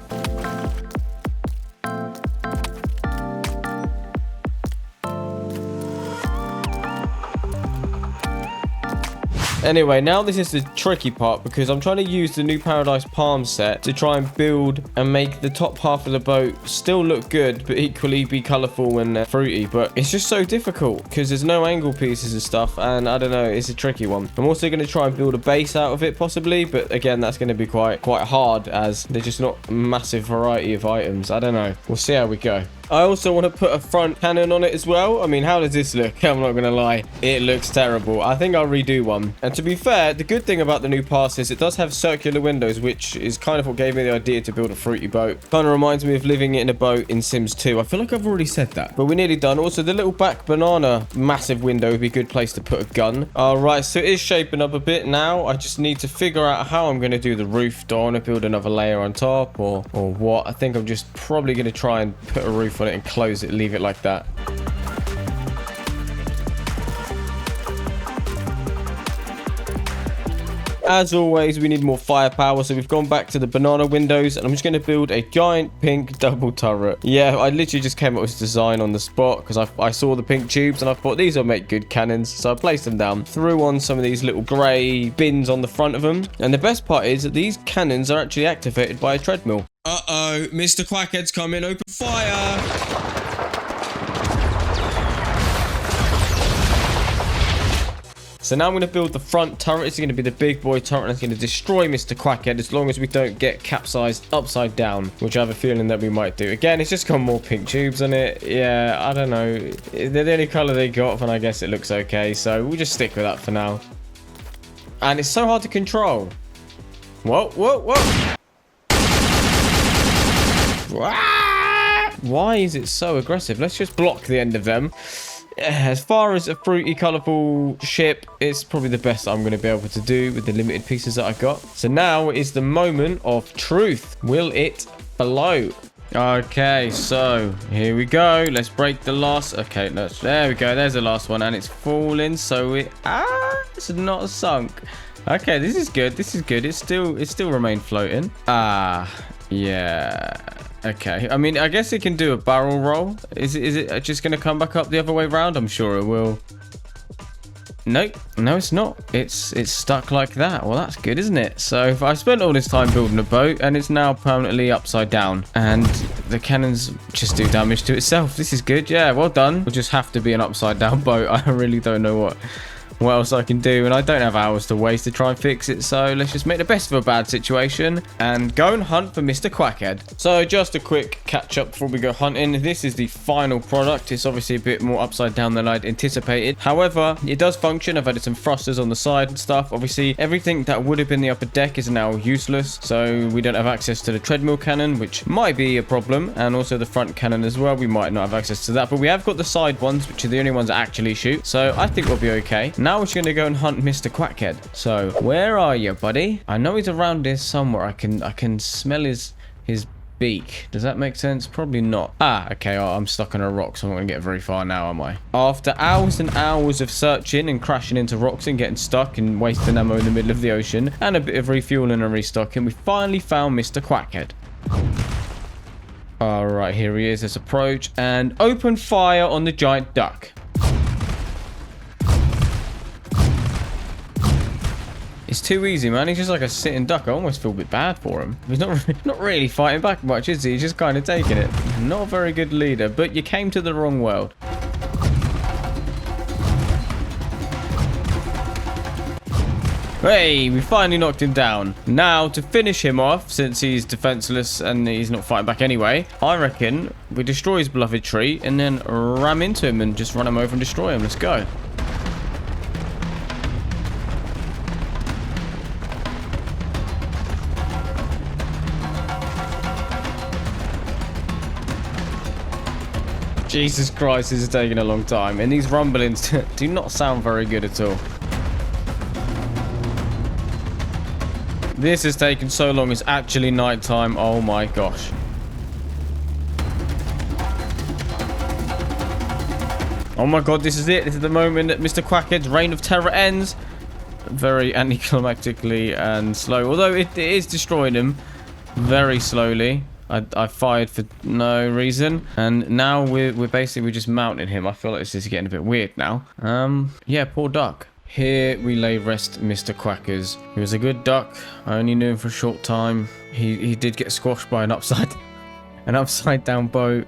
Speaker 1: Anyway, now this is the tricky part because I'm trying to use the new Paradise Palm set to try and build and make the top half of the boat still look good, but equally be colourful and fruity. But it's just so difficult because there's no angle pieces and stuff, and I don't know, it's a tricky one. I'm also going to try and build a base out of it possibly, but again, that's going to be quite hard as there's just not a massive variety of items. I don't know. We'll see how we go. I also want to put a front cannon on it as well. I mean, how does this look? I'm not going to lie. It looks terrible. I think I'll redo one. And to be fair, the good thing about the new pass is it does have circular windows, which is kind of what gave me the idea to build a fruity boat. Kind of reminds me of living in a boat in Sims 2. I feel like I've already said that, but we're nearly done. Also, the little back banana massive window would be a good place to put a gun. All right, so it is shaping up a bit now. I just need to figure out how I'm going to do the roof. Do I want to build another layer on top or what? I think I'm just probably going to try and put a roof on it and close it, leave it like that. As always, we need more firepower, so we've gone back to the banana windows, and I'm just going to build a giant pink double turret. Yeah, I literally just came up with this design on the spot because I saw the pink tubes and I thought these will make good cannons, so I placed them down, threw on some of these little grey bins on the front of them, and the best part is that these cannons are actually activated by a treadmill. Uh-oh, Mr. Quackhead's coming, open fire! So now I'm going to build the front turret. It's going to be the big boy turret, and it's going to destroy Mr. Quackhead as long as we don't get capsized upside down, which I have a feeling that we might do. Again, it's just got more pink tubes on it. Yeah, I don't know. They're the only color they got, and I guess it looks okay. So we'll just stick with that for now. And it's so hard to control. Whoa, whoa, whoa. Why is it so aggressive? Let's just block the end of them. As far as a fruity, colourful ship, it's probably the best I'm going to be able to do with the limited pieces that I got. So now is the moment of truth. Will it blow? Okay, so here we go. Let's break the last. Okay, there we go. There's the last one, and it's falling. So it's not sunk. Okay, this is good. This is good. It still remained floating. Yeah. Okay. I mean, I guess it can do a barrel roll. Is it just going to come back up the other way around? I'm sure it will. Nope. No, it's not. It's stuck like that. Well, that's good, isn't it? So if I spent all this time building a boat, and it's now permanently upside down, and the cannons just do damage to itself. This is good. Yeah, well done. We'll just have to be an upside down boat. I really don't know what else I can do, and I don't have hours to waste to try and fix it, so let's just make the best of a bad situation and go and hunt for Mr. Quackhead. So just a quick catch up before we go hunting. This is the final product. It's obviously a bit more upside down than I'd anticipated. However, it does function. I've added some thrusters on the side and stuff. Obviously, everything that would have been the upper deck is now useless, so we don't have access to the treadmill cannon, which might be a problem, and also the front cannon as well. We might not have access to that, but we have got the side ones, which are the only ones that actually shoot, so I think we'll be okay. Now we're just going to go and hunt Mr. Quackhead. So where are you, buddy? I know he's around here somewhere. I can smell his beak. Does that make sense? Probably not. Okay. I'm stuck on a rock, so I'm not going to get very far now, am I? After hours and hours of searching and crashing into rocks and getting stuck and wasting ammo in the middle of the ocean and a bit of refueling and restocking, we finally found Mr. Quackhead. All right, here he is. Let's approach and open fire on the giant duck. It's too easy, man. He's just like a sitting duck. I almost feel a bit bad for him. He's not really fighting back much, is he? He's just kind of taking it. Not a very good leader, but you came to the wrong world. Hey, we finally knocked him down. Now, to finish him off, since he's defenseless and he's not fighting back anyway, I reckon we destroy his beloved tree and then ram into him and just run him over and destroy him. Let's go. Jesus Christ, this is taking a long time. And these rumblings do not sound very good at all. This has taken so long. It's actually nighttime. Oh my gosh. Oh my god, this is it. This is the moment that Mr. Quackhead's reign of terror ends. Very anticlimactically and slow. Although it is destroying him very slowly. I fired for no reason, and now we're basically just mounting him. I feel like this is getting a bit weird now. Yeah, poor duck. Here we lay rest Mr. Quackers. He was a good duck. I only knew him for a short time. He did get squashed by an upside down boat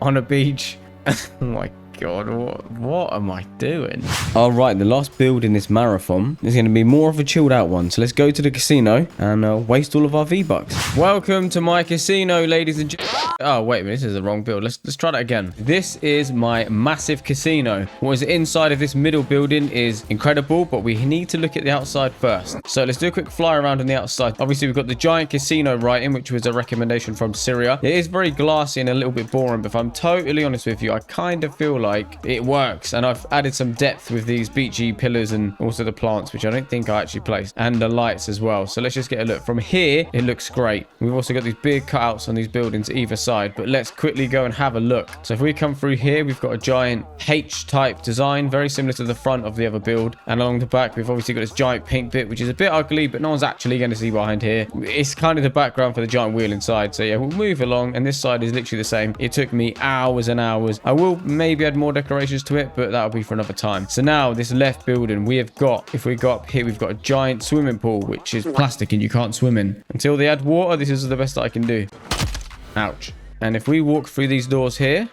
Speaker 1: on a beach. Oh my god, what am I doing? All right, the last build in this marathon is going to be more of a chilled out one. So let's go to the casino and waste all of our V-Bucks. Welcome to my casino, ladies and gentlemen. Oh, wait a minute, this is the wrong build. Let's try that again. This is my massive casino. What is inside of this middle building is incredible, but we need to look at the outside first. So let's do a quick fly around on the outside. Obviously, we've got the giant casino writing, which was a recommendation from Syria. It is very glassy and a little bit boring, but if I'm totally honest with you, I kind of feel like it works. And I've added some depth with these beachy pillars and also the plants, which I don't think I actually placed, and the lights as well. So let's just get a look. From here, it looks great. We've also got these big cutouts on these buildings either side, but let's quickly go and have a look. So if we come through here, we've got a giant H-type design, very similar to the front of the other build. And along the back, we've obviously got this giant pink bit, which is a bit ugly, but no one's actually going to see behind here. It's kind of the background for the giant wheel inside. So yeah, we'll move along, and this side is literally the same. It took me hours and hours. I will maybe add more decorations to it, but that'll be for another time. So now this left building, we have got, if we go up here, we've got a giant swimming pool, which is plastic and you can't swim in. Until they add water, this is the best that I can do. Ouch. And if we walk through these doors here,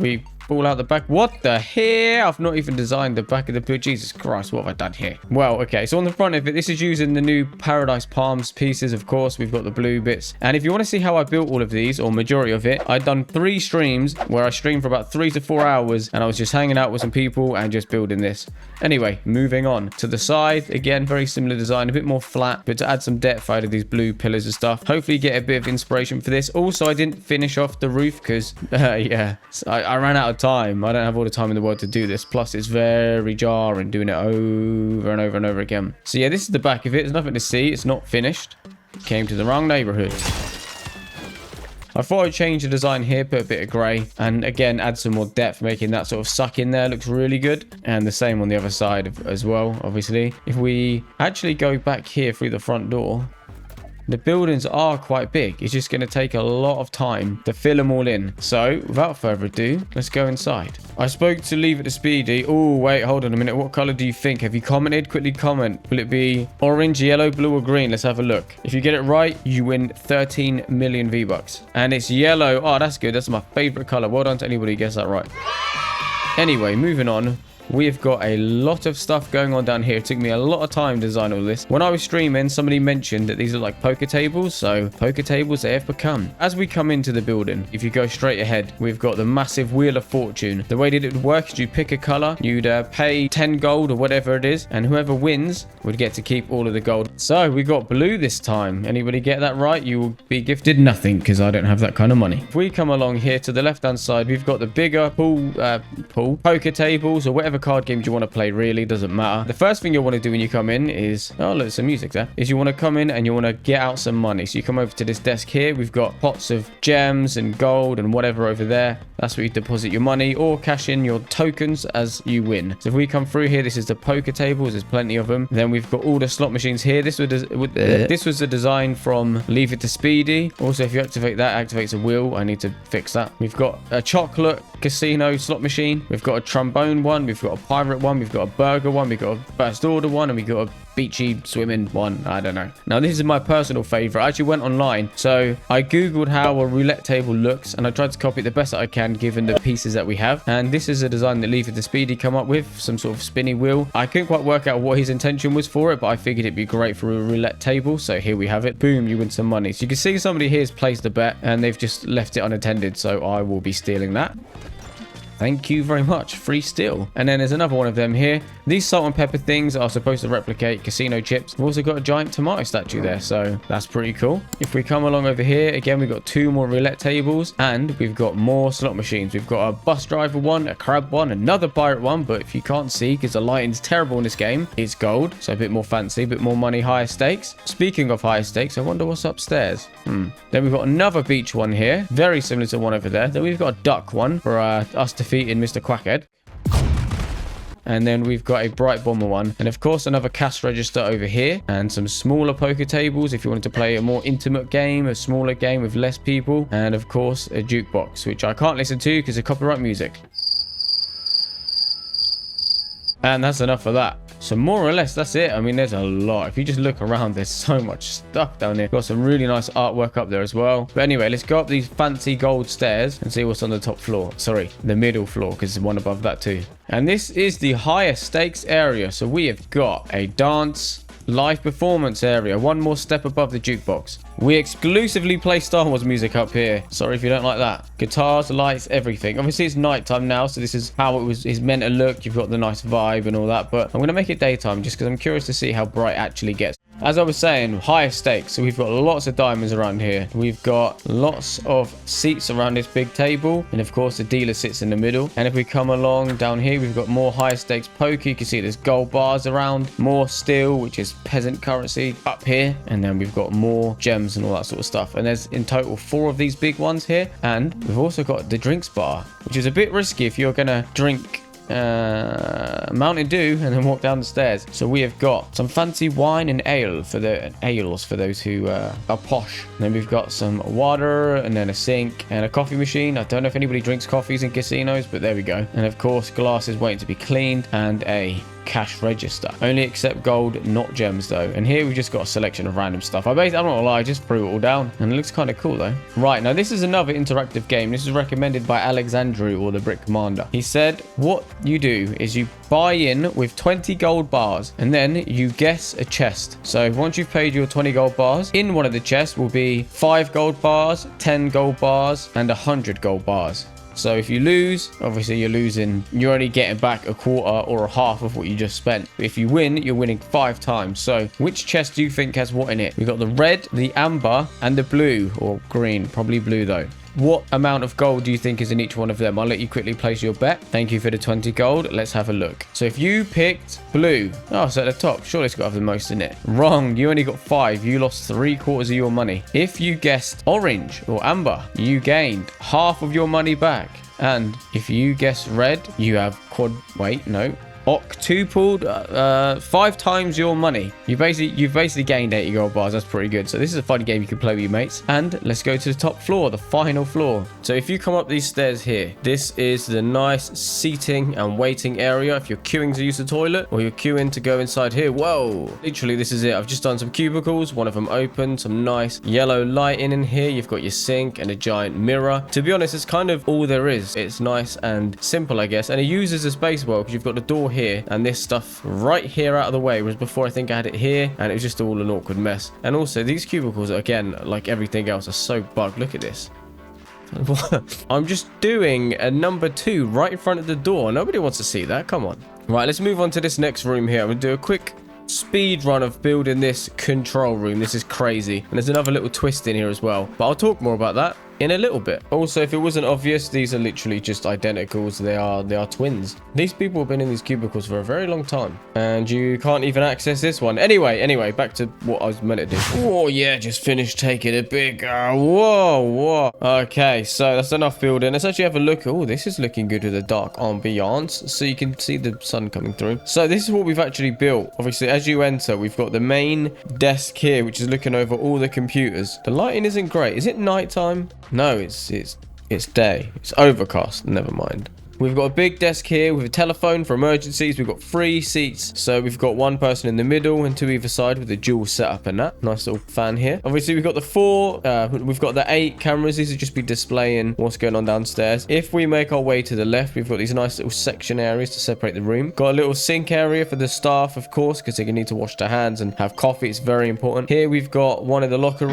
Speaker 1: we all out the back. What the hell? I've not even designed the back of the build. Jesus Christ, what have I done here? Well, okay, so on the front of it, this is using the new Paradise Palms pieces, of course. We've got the blue bits. And if you want to see how I built all of these, or majority of it, I'd done 3 streams where I streamed for about 3 to 4 hours, and I was just hanging out with some people and just building this. Anyway, moving on to the side. Again, very similar design, a bit more flat, but to add some depth, I added these blue pillars and stuff. Hopefully get a bit of inspiration for this. Also, I didn't finish off the roof because, yeah, I ran out of time. I don't have all the time in the world to do this. Plus, it's very jarring doing it over and over and over again. So yeah, this is the back of it. There's nothing to see. It's not finished. Came to the wrong neighborhood. I thought I'd change the design here, put a bit of grey, and again add some more depth, making that sort of suck in there. Looks really good. And the same on the other side as well, obviously. If we actually go back here through the front door, the buildings are quite big. It's just going to take a lot of time to fill them all in. So, without further ado, let's go inside. I spoke to Leave It to Speedy. Oh, wait, hold on a minute. What color do you think? Have you commented? Quickly comment. Will it be orange, yellow, blue, or green? Let's have a look. If you get it right, you win 13 million V-Bucks. And it's yellow. Oh, that's good. That's my favorite color. Well done to anybody who gets that right. Anyway, moving on. We've got a lot of stuff going on down here. It took me a lot of time to design all this. When I was streaming, somebody mentioned that these are like poker tables. So poker tables they have become. As we come into the building, if you go straight ahead, we've got the massive Wheel of Fortune. The way that it would work is you pick a color, you'd pay 10 gold or whatever it is, and whoever wins would get to keep all of the gold. So we got blue this time. Anybody get that right? You will be gifted nothing because I don't have that kind of money. If we come along here to the left-hand side, we've got the bigger poker tables or whatever card games you want to play, really doesn't matter. The first thing you'll want to do when you come in is, oh look, some music there, is you want to come in and you want to get out some money. So you come over to this desk here. We've got pots of gems and gold and whatever over there. That's where you deposit your money or cash in your tokens as you win. So if we come through here, this is the poker tables. There's plenty of them. Then we've got all the slot machines here. This was the design from Leave It to Speedy. Also, if you activate that, activates a wheel. I need to fix that. We've got a chocolate casino slot machine. We've got a trombone one. We've got a pirate one. We've got a burger one. We've got a first order one, and we've got a beachy swimming one. I don't know. Now this is my personal favorite. I actually went online, so I googled how a roulette table looks, and I tried to copy it the best that I can given the pieces that we have. And this is a design that Leave It to Speedy come up with, some sort of spinny wheel. I couldn't quite work out what his intention was for it, but I figured it'd be great for a roulette table. So here we have it. Boom, you win some money. So you can see somebody here has placed a bet and they've just left it unattended, so I will be stealing that. Thank you very much. Free steal. And then there's another one of them here. These salt and pepper things are supposed to replicate casino chips. We've also got a giant tomato statue there, so that's pretty cool. If we come along over here, again, we've got 2 more roulette tables, and we've got more slot machines. We've got a bus driver one, a crab one, another pirate one, but if you can't see, because the lighting's terrible in this game, it's gold, so a bit more fancy, a bit more money, higher stakes. Speaking of higher stakes, I wonder what's upstairs. Then we've got another beach one here, very similar to one over there. Then we've got a duck one for us defeating Mr. Quackhead. And then we've got a bright bomber one. And of course, another cash register over here. And some smaller poker tables if you wanted to play a more intimate game, a smaller game with less people. And of course, a jukebox, which I can't listen to because of copyright music. And that's enough of that. So more or less, that's it. I mean, there's a lot. If you just look around, there's so much stuff down there. Got some really nice artwork up there as well. But anyway, let's go up these fancy gold stairs and see what's on the top floor. Sorry, the middle floor, because there's one above that too. And this is the highest stakes area. So we have got a dance live performance area, one more step above the jukebox. We exclusively play Star Wars music up here. Sorry if you don't like that. Guitars, lights, everything. Obviously it's nighttime now, so this is how it is meant to look. You've got the nice vibe and all that, but I'm going to make it daytime just because I'm curious to see how bright it actually gets. As I was saying, higher stakes. So we've got lots of diamonds around here. We've got lots of seats around this big table. And of course, the dealer sits in the middle. And if we come along down here, we've got more higher stakes poker. You can see there's gold bars around. More steel, which is peasant currency up here. And then we've got more gems and all that sort of stuff. And there's in total 4 of these big ones here. And we've also got the drinks bar, which is a bit risky if you're going to drink Mountain Dew and then walk down the stairs. So we have got some fancy wine and ales for those who are posh. And then we've got some water and then a sink and a coffee machine. I don't know if anybody drinks coffees in casinos, but there we go. And of course, glasses waiting to be cleaned and a cash register. Only accept gold, not gems though. And here we've just got a selection of random stuff. I'm not gonna lie, I just threw it all down. And it looks kind of cool though. Right, now this is another interactive game. This is recommended by Alexandru, or the Brick Commander. He said, what you do is you buy in with 20 gold bars and then you guess a chest. So once you've paid your 20 gold bars, in one of the chests will be 5 gold bars, 10 gold bars, and 100 gold bars. So if you lose, obviously you're losing. You're only getting back a quarter or a half of what you just spent. But if you win, you're winning 5 times. So which chest do you think has what in it? We've got the red, the amber, and the blue, or green. Probably blue though. What amount of gold do you think is in each one of them? I'll let you quickly place your bet. Thank you for the 20 gold. Let's have a look. So if you picked blue, oh, so at the top, surely it's got to have the most in it. Wrong. You only got 5. You lost 3/4 of your money. If you guessed orange or amber, you gained half of your money back. And if you guess red, you have octupled 5 times your money. You've basically gained 80 gold bars. That's pretty good. So this is a fun game you can play with your mates. And let's go to the top floor, the final floor. So if you come up these stairs here, this is the nice seating and waiting area if you're queuing to use the toilet, or you're queuing to go inside here. Whoa, literally this is it. I've just done some cubicles, one of them open, some nice yellow lighting in here. You've got your sink and a giant mirror. To be honest, it's kind of all there is. It's nice and simple, I guess, and it uses the space well because you've got the door here and this stuff right here out of the way, whereas before I think I had it here and it was just all an awkward mess. And also these cubicles, again, like everything else, are so bugged. Look at this. I'm just doing a number 2 right in front of the door. Nobody wants to see that. Come on. Right, let's move on to this next room here. I'm gonna do a quick speed run of building this control room. This is crazy, and there's another little twist in here as well, but I'll talk more about that in a little bit. Also, if it wasn't obvious, these are literally just identicals. They are twins. These people have been in these cubicles for a very long time, and you can't even access this one. Anyway, back to what I was meant to do. Oh yeah, just finished taking a big whoa. Okay, so that's enough building. Let's actually have a look. Oh, this is looking good with a dark ambiance, so you can see the sun coming through. So this is what we've actually built. Obviously, as you enter, we've got the main desk here, which is looking over all the computers. The lighting isn't great. Is it nighttime? No, it's day. It's overcast. Never mind. We've got a big desk here with a telephone for emergencies. We've got 3 seats. So we've got 1 person in the middle and 2 either side with a dual setup and that. Nice little fan here. Obviously, we've got we've got the 8 cameras. These will just be displaying what's going on downstairs. If we make our way to the left, we've got these nice little section areas to separate the room. Got a little sink area for the staff, of course, because they're going to need to wash their hands and have coffee. It's very important. Here we've got one of the locker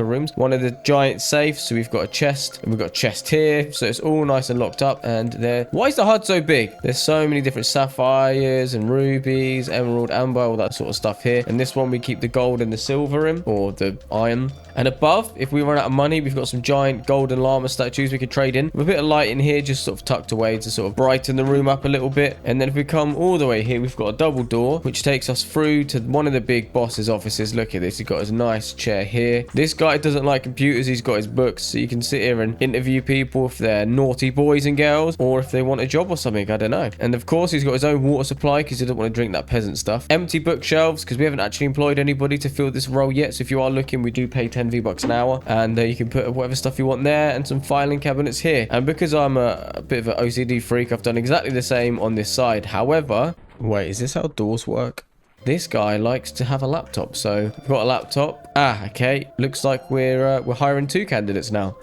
Speaker 1: rooms, one of the giant safes. So we've got a chest, and we've got a chest here. So it's all nice and locked up, and there. Why is the HUD so big? There's so many different sapphires and rubies, emerald, amber, all that sort of stuff here. And this one we keep the gold and the silver in, or the iron. And above, if we run out of money, we've got some giant golden llama statues we could trade in. With a bit of light in here, just sort of tucked away to sort of brighten the room up a little bit. And then if we come all the way here, we've got a double door, which takes us through to one of the big boss's offices. Look at this. He's got his nice chair here. This guy doesn't like computers. He's got his books, so you can sit here and interview people if they're naughty boys and girls, or if they want a job or something. I don't know. And of course, he's got his own water supply because he doesn't want to drink that peasant stuff. Empty bookshelves because we haven't actually employed anybody to fill this role yet. So if you are looking, we do pay 10 V-bucks an hour. And you can put whatever stuff you want there, and some filing cabinets here. And because I'm a bit of an OCD freak, I've done exactly the same on this side. However, wait, is this how doors work? This guy likes to have a laptop, so we've got a laptop. Okay. Looks like we're hiring 2 candidates now.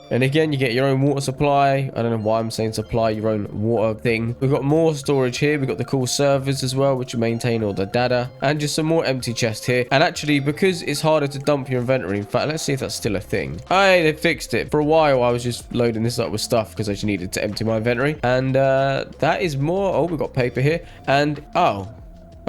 Speaker 1: And again, you get your own water supply. I don't know why I'm saying supply your own water thing. We've got more storage here. We've got the cool servers as well, which maintain all the data. And just some more empty chests here. And actually, because it's harder to dump your inventory. In fact, let's see if that's still a thing. Hey, they fixed it. For a while, I was just loading this up with stuff because I just needed to empty my inventory. And that is more. Oh, we've got paper here. And, oh,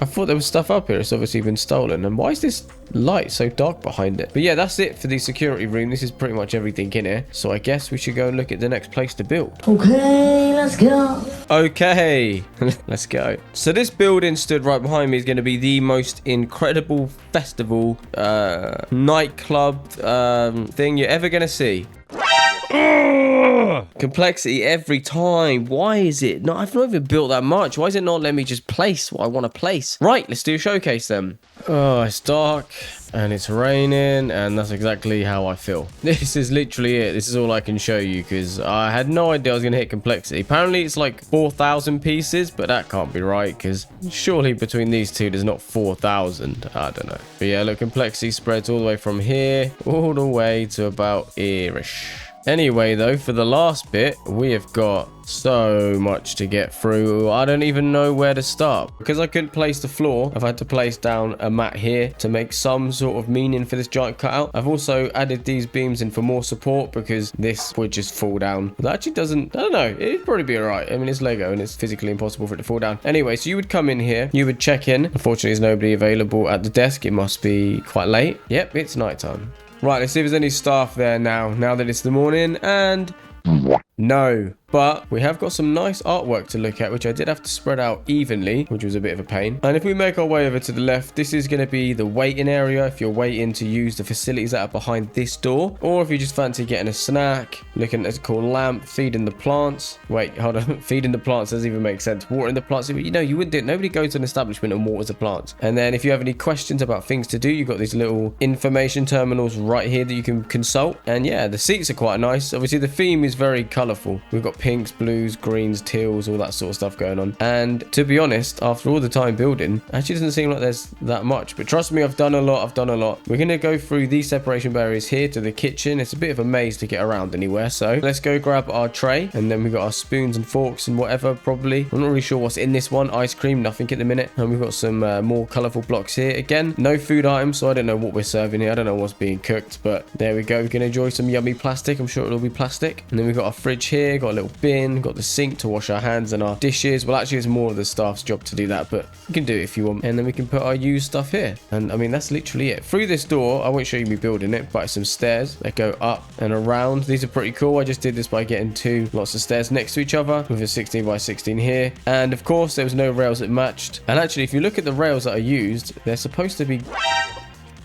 Speaker 1: I thought there was stuff up here. It's obviously been stolen. And why is this light so dark behind it? But yeah, that's it for the security room. This is pretty much everything in here. So I guess we should go and look at the next place to build. Okay, let's go. Okay, let's go. So this building stood right behind me is going to be the most incredible festival nightclub thing you're ever going to see. Complexity every time. Why is it? No, I've not even built that much. Why is it not letting me just place what I want to place? Right, let's do a showcase then. Oh, it's dark and it's raining, and that's exactly how I feel. This is literally it. This is all I can show you because I had no idea I was going to hit complexity. Apparently it's like 4,000 pieces, but that can't be right because surely between these two there's not 4,000. I don't know. But yeah, look, complexity spreads all the way from here all the way to about here-ish. Anyway, though, for the last bit, we have got so much to get through. I don't even know where to start. Because I couldn't place the floor, I've had to place down a mat here to make some sort of meaning for this giant cutout. I've also added these beams in for more support because this would just fall down. That actually doesn't, I don't know, it'd probably be alright. I mean, it's Lego and it's physically impossible for it to fall down. Anyway, so you would come in here, you would check in. Unfortunately, there's nobody available at the desk. It must be quite late. Yep, it's nighttime. Right, let's see if there's any staff there now that it's the morning, and no. But we have got some nice artwork to look at, which I did have to spread out evenly, which was a bit of a pain. And if we make our way over to the left, this is going to be the waiting area if you're waiting to use the facilities that are behind this door. Or if you just fancy getting a snack, looking at a cool lamp, feeding the plants. Wait, hold on. Feeding the plants doesn't even make sense. Watering the plants, you know, you wouldn't do it. Nobody goes to an establishment and waters the plants. And then if you have any questions about things to do, you've got these little information terminals right here that you can consult. And yeah, the seats are quite nice. Obviously, the theme is very colorful. We've got pinks, blues, greens, teals, all that sort of stuff going on. And to be honest, after all the time building, actually doesn't seem like there's that much. But trust me, I've done a lot. We're going to go through these separation barriers here to the kitchen. It's a bit of a maze to get around anywhere. So let's go grab our tray. And then we've got our spoons and forks and whatever, probably. I'm not really sure what's in this one. Ice cream, nothing at the minute. And we've got some more colorful blocks here. Again, no food items, so I don't know what we're serving here. I don't know what's being cooked, but there we go. We can enjoy some yummy plastic. I'm sure it'll be plastic. And then we've got our fridge here, got a little bin, got the sink to wash our hands and our dishes. Well, actually, it's more of the staff's job to do that, but you can do it if you want. And then we can put our used stuff here. And I mean, that's literally it. Through this door, I won't show you me building it, but it's some stairs that go up and around. These are pretty cool. I just did this by getting two lots of stairs next to each other with a 16 by 16 here. And of course, there was no rails that matched. And actually, if you look at the rails that are used, they're supposed to be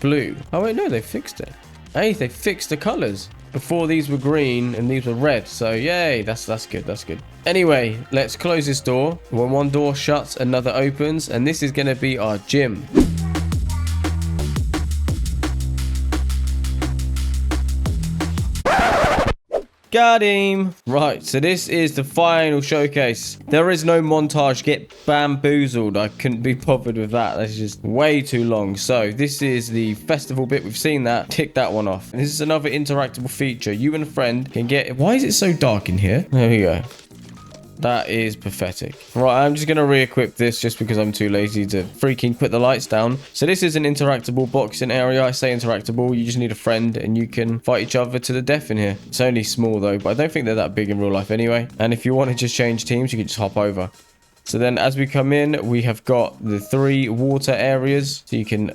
Speaker 1: blue. Oh, wait, no, they fixed it. Hey, they fixed the colors. Before these were green and these were red. So yay, that's good. That's good. Anyway, let's close this door. When one door shuts, another opens. And this is going to be our gym. Got him. Right, so this is the final showcase. There is no montage. Get bamboozled. I couldn't be bothered with that. That's just way too long. So this is the festival bit. We've seen that. Tick that one off. And this is another interactable feature. You and a friend can get... Why is it so dark in here? There we go. That is pathetic. Right, I'm just going to re-equip this just because I'm too lazy to freaking put the lights down. So this is an interactable boxing area. I say interactable. You just need a friend and you can fight each other to the death in here. It's only small though, but I don't think they're that big in real life anyway. And if you want to just change teams, you can just hop over. So then as we come in, we have got the 3 water areas. So you can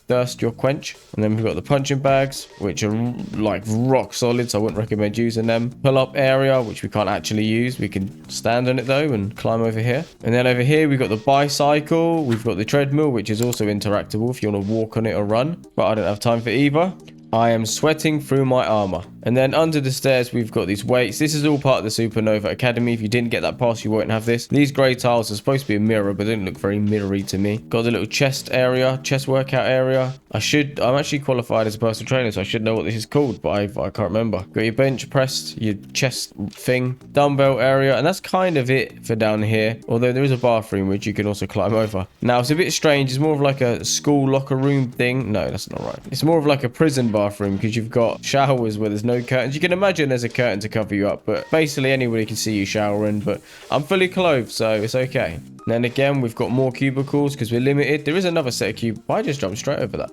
Speaker 1: thirst your quench. And then we've got the punching bags, which are like rock solid, so I wouldn't recommend using them. Pull up area, which we can't actually use. We can stand on it though and climb over here. And then over here we've got the bicycle. We've got the treadmill, which is also interactable if you want to walk on it or run, but I don't have time for either. I am sweating through my armor. And then under the stairs, we've got these weights. This is all part of the Supernova Academy. If you didn't get that pass, you won't have this. These grey tiles are supposed to be a mirror, but they don't look very mirrory to me. Got the little chest area, chest workout area. I'm actually qualified as a personal trainer, so I should know what this is called, but I can't remember. Got your bench pressed, your chest thing, dumbbell area, and that's kind of it for down here. Although there is a bathroom, which you can also climb over. Now, it's a bit strange. It's more of like a school locker room thing. No, that's not right. It's more of like a prison bathroom because you've got showers where there's no curtains. You can imagine there's a curtain to cover you up, but basically anybody can see you showering, but I'm fully clothed, so it's okay. And then again, we've got more cubicles because we're limited. There is another set of cubicles. I just jumped straight over that.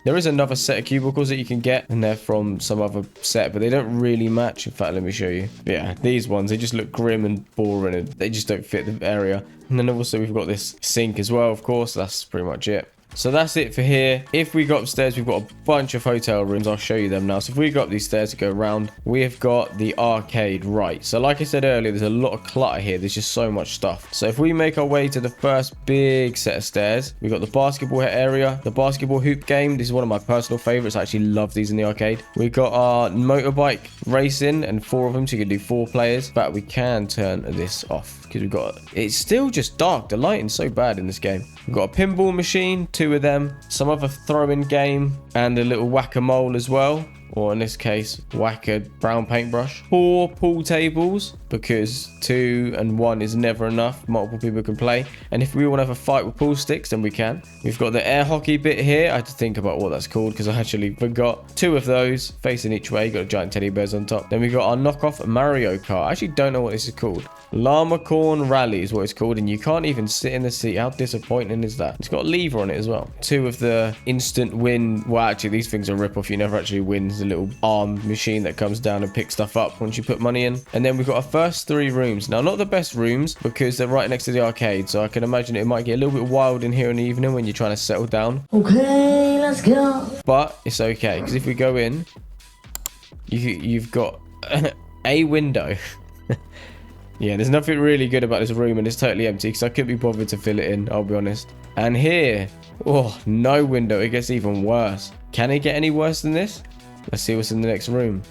Speaker 1: There is another set of cubicles that you can get, and they're from some other set, but they don't really match. In fact, let me show you. Yeah, these ones, they just look grim and boring, and they just don't fit the area. And then also we've got this sink as well, of course. That's pretty much it. So that's it for here. If we go upstairs, we've got a bunch of hotel rooms. I'll show you them now. So if we go up these stairs to go around, we have got the arcade, right? So like I said earlier, there's a lot of clutter here. There's just so much stuff. So if we make our way to the first big set of stairs, we've got the basketball area, the basketball hoop game. This is one of my personal favorites. I actually love these in the arcade. We've got our motorbike racing and 4 of them, so you can do 4 players. But we can turn this off because we've got, it's still just dark. The lighting's so bad in this game. We've got a pinball machine, 2 of them, some other throwing game, and a little whack-a-mole as well. Or in this case, whack a brown paintbrush. 4 pool tables, because 2 and 1 is never enough. Multiple people can play. And if we want to have a fight with pool sticks, then we can. We've got the air hockey bit here. I had to think about what that's called because I actually forgot. 2 of those facing each way. Got giant teddy bears on top. Then we got our knockoff Mario Kart. I actually don't know what this is called. Llama Corn Rally is what it's called, and you can't even sit in the seat. How disappointing is that? It's got a lever on it as well. 2 of the instant win. Well, actually, these things are rip-off. You never actually win. There's a little arm machine that comes down and picks stuff up once you put money in. And then we've got our first 3 rooms. Now, not the best rooms because they're right next to the arcade, so I can imagine it might get a little bit wild in here in the evening when you're trying to settle down. Okay, let's go. But it's okay, because if we go in, you've got a window. Yeah, there's nothing really good about this room, and it's totally empty because I couldn't be bothered to fill it in, I'll be honest. And here, oh, no window. It gets even worse. Can it get any worse than this? Let's see what's in the next room.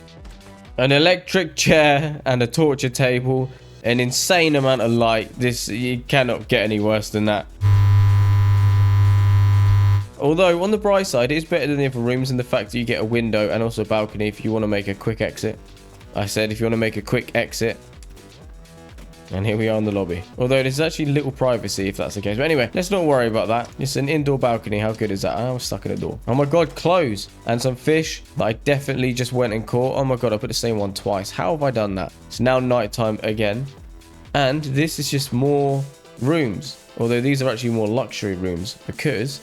Speaker 1: An electric chair and a torture table. An insane amount of light. This, you cannot get any worse than that. Although, on the bright side, it is better than the other rooms in the fact that you get a window and also a balcony if you want to make a quick exit. I said if you want to make a quick exit. And here we are in the lobby. Although there's actually little privacy if that's the case. But anyway, let's not worry about that. It's an indoor balcony. How good is that? I was stuck in a door. Oh my god, clothes. And some fish that I definitely just went and caught. Oh my god, I put the same one twice. How have I done that? It's now nighttime again. And this is just more rooms. Although these are actually more luxury rooms. Because,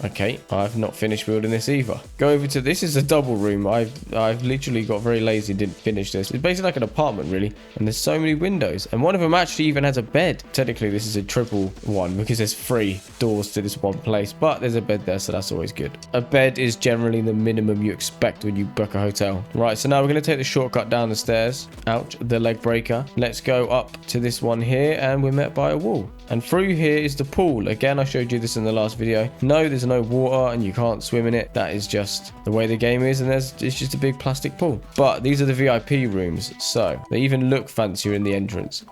Speaker 1: okay, I've not finished building this either. Go over to, this is a double room. I've literally got very lazy and didn't finish this. It's basically like an apartment, really. And there's so many windows. And one of them actually even has a bed. Technically, this is a triple one because there's 3 doors to this one place. But there's a bed there, so that's always good. A bed is generally the minimum you expect when you book a hotel. Right, so now we're going to take the shortcut down the stairs. Ouch, the leg breaker. Let's go up to this one here, and we're met by a wall. And through here is the pool. Again, I showed you this in the last video. No, there's no water and you can't swim in it. That is just the way the game is, and it's just a big plastic pool. But these are the VIP rooms, so they even look fancier in the entrance.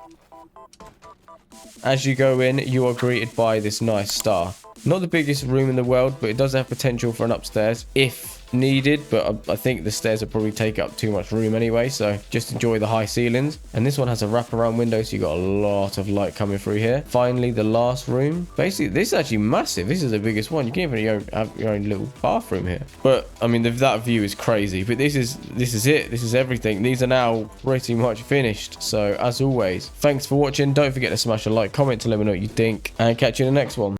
Speaker 1: As you go in, you are greeted by this nice star. Not the biggest room in the world, but it does have potential for an upstairs if needed, but I think the stairs will probably take up too much room anyway, so just enjoy the high ceilings. And this one has a wraparound window, so you got a lot of light coming through here. Finally, the last room. Basically, this is actually massive. This is the biggest one. You can even have your own little bathroom here. But I mean, that view is crazy. But this is it. This is everything. These are now pretty much finished. So as always, thanks for watching. Don't forget to smash a like, comment to let me know what you think, and catch you in the next one.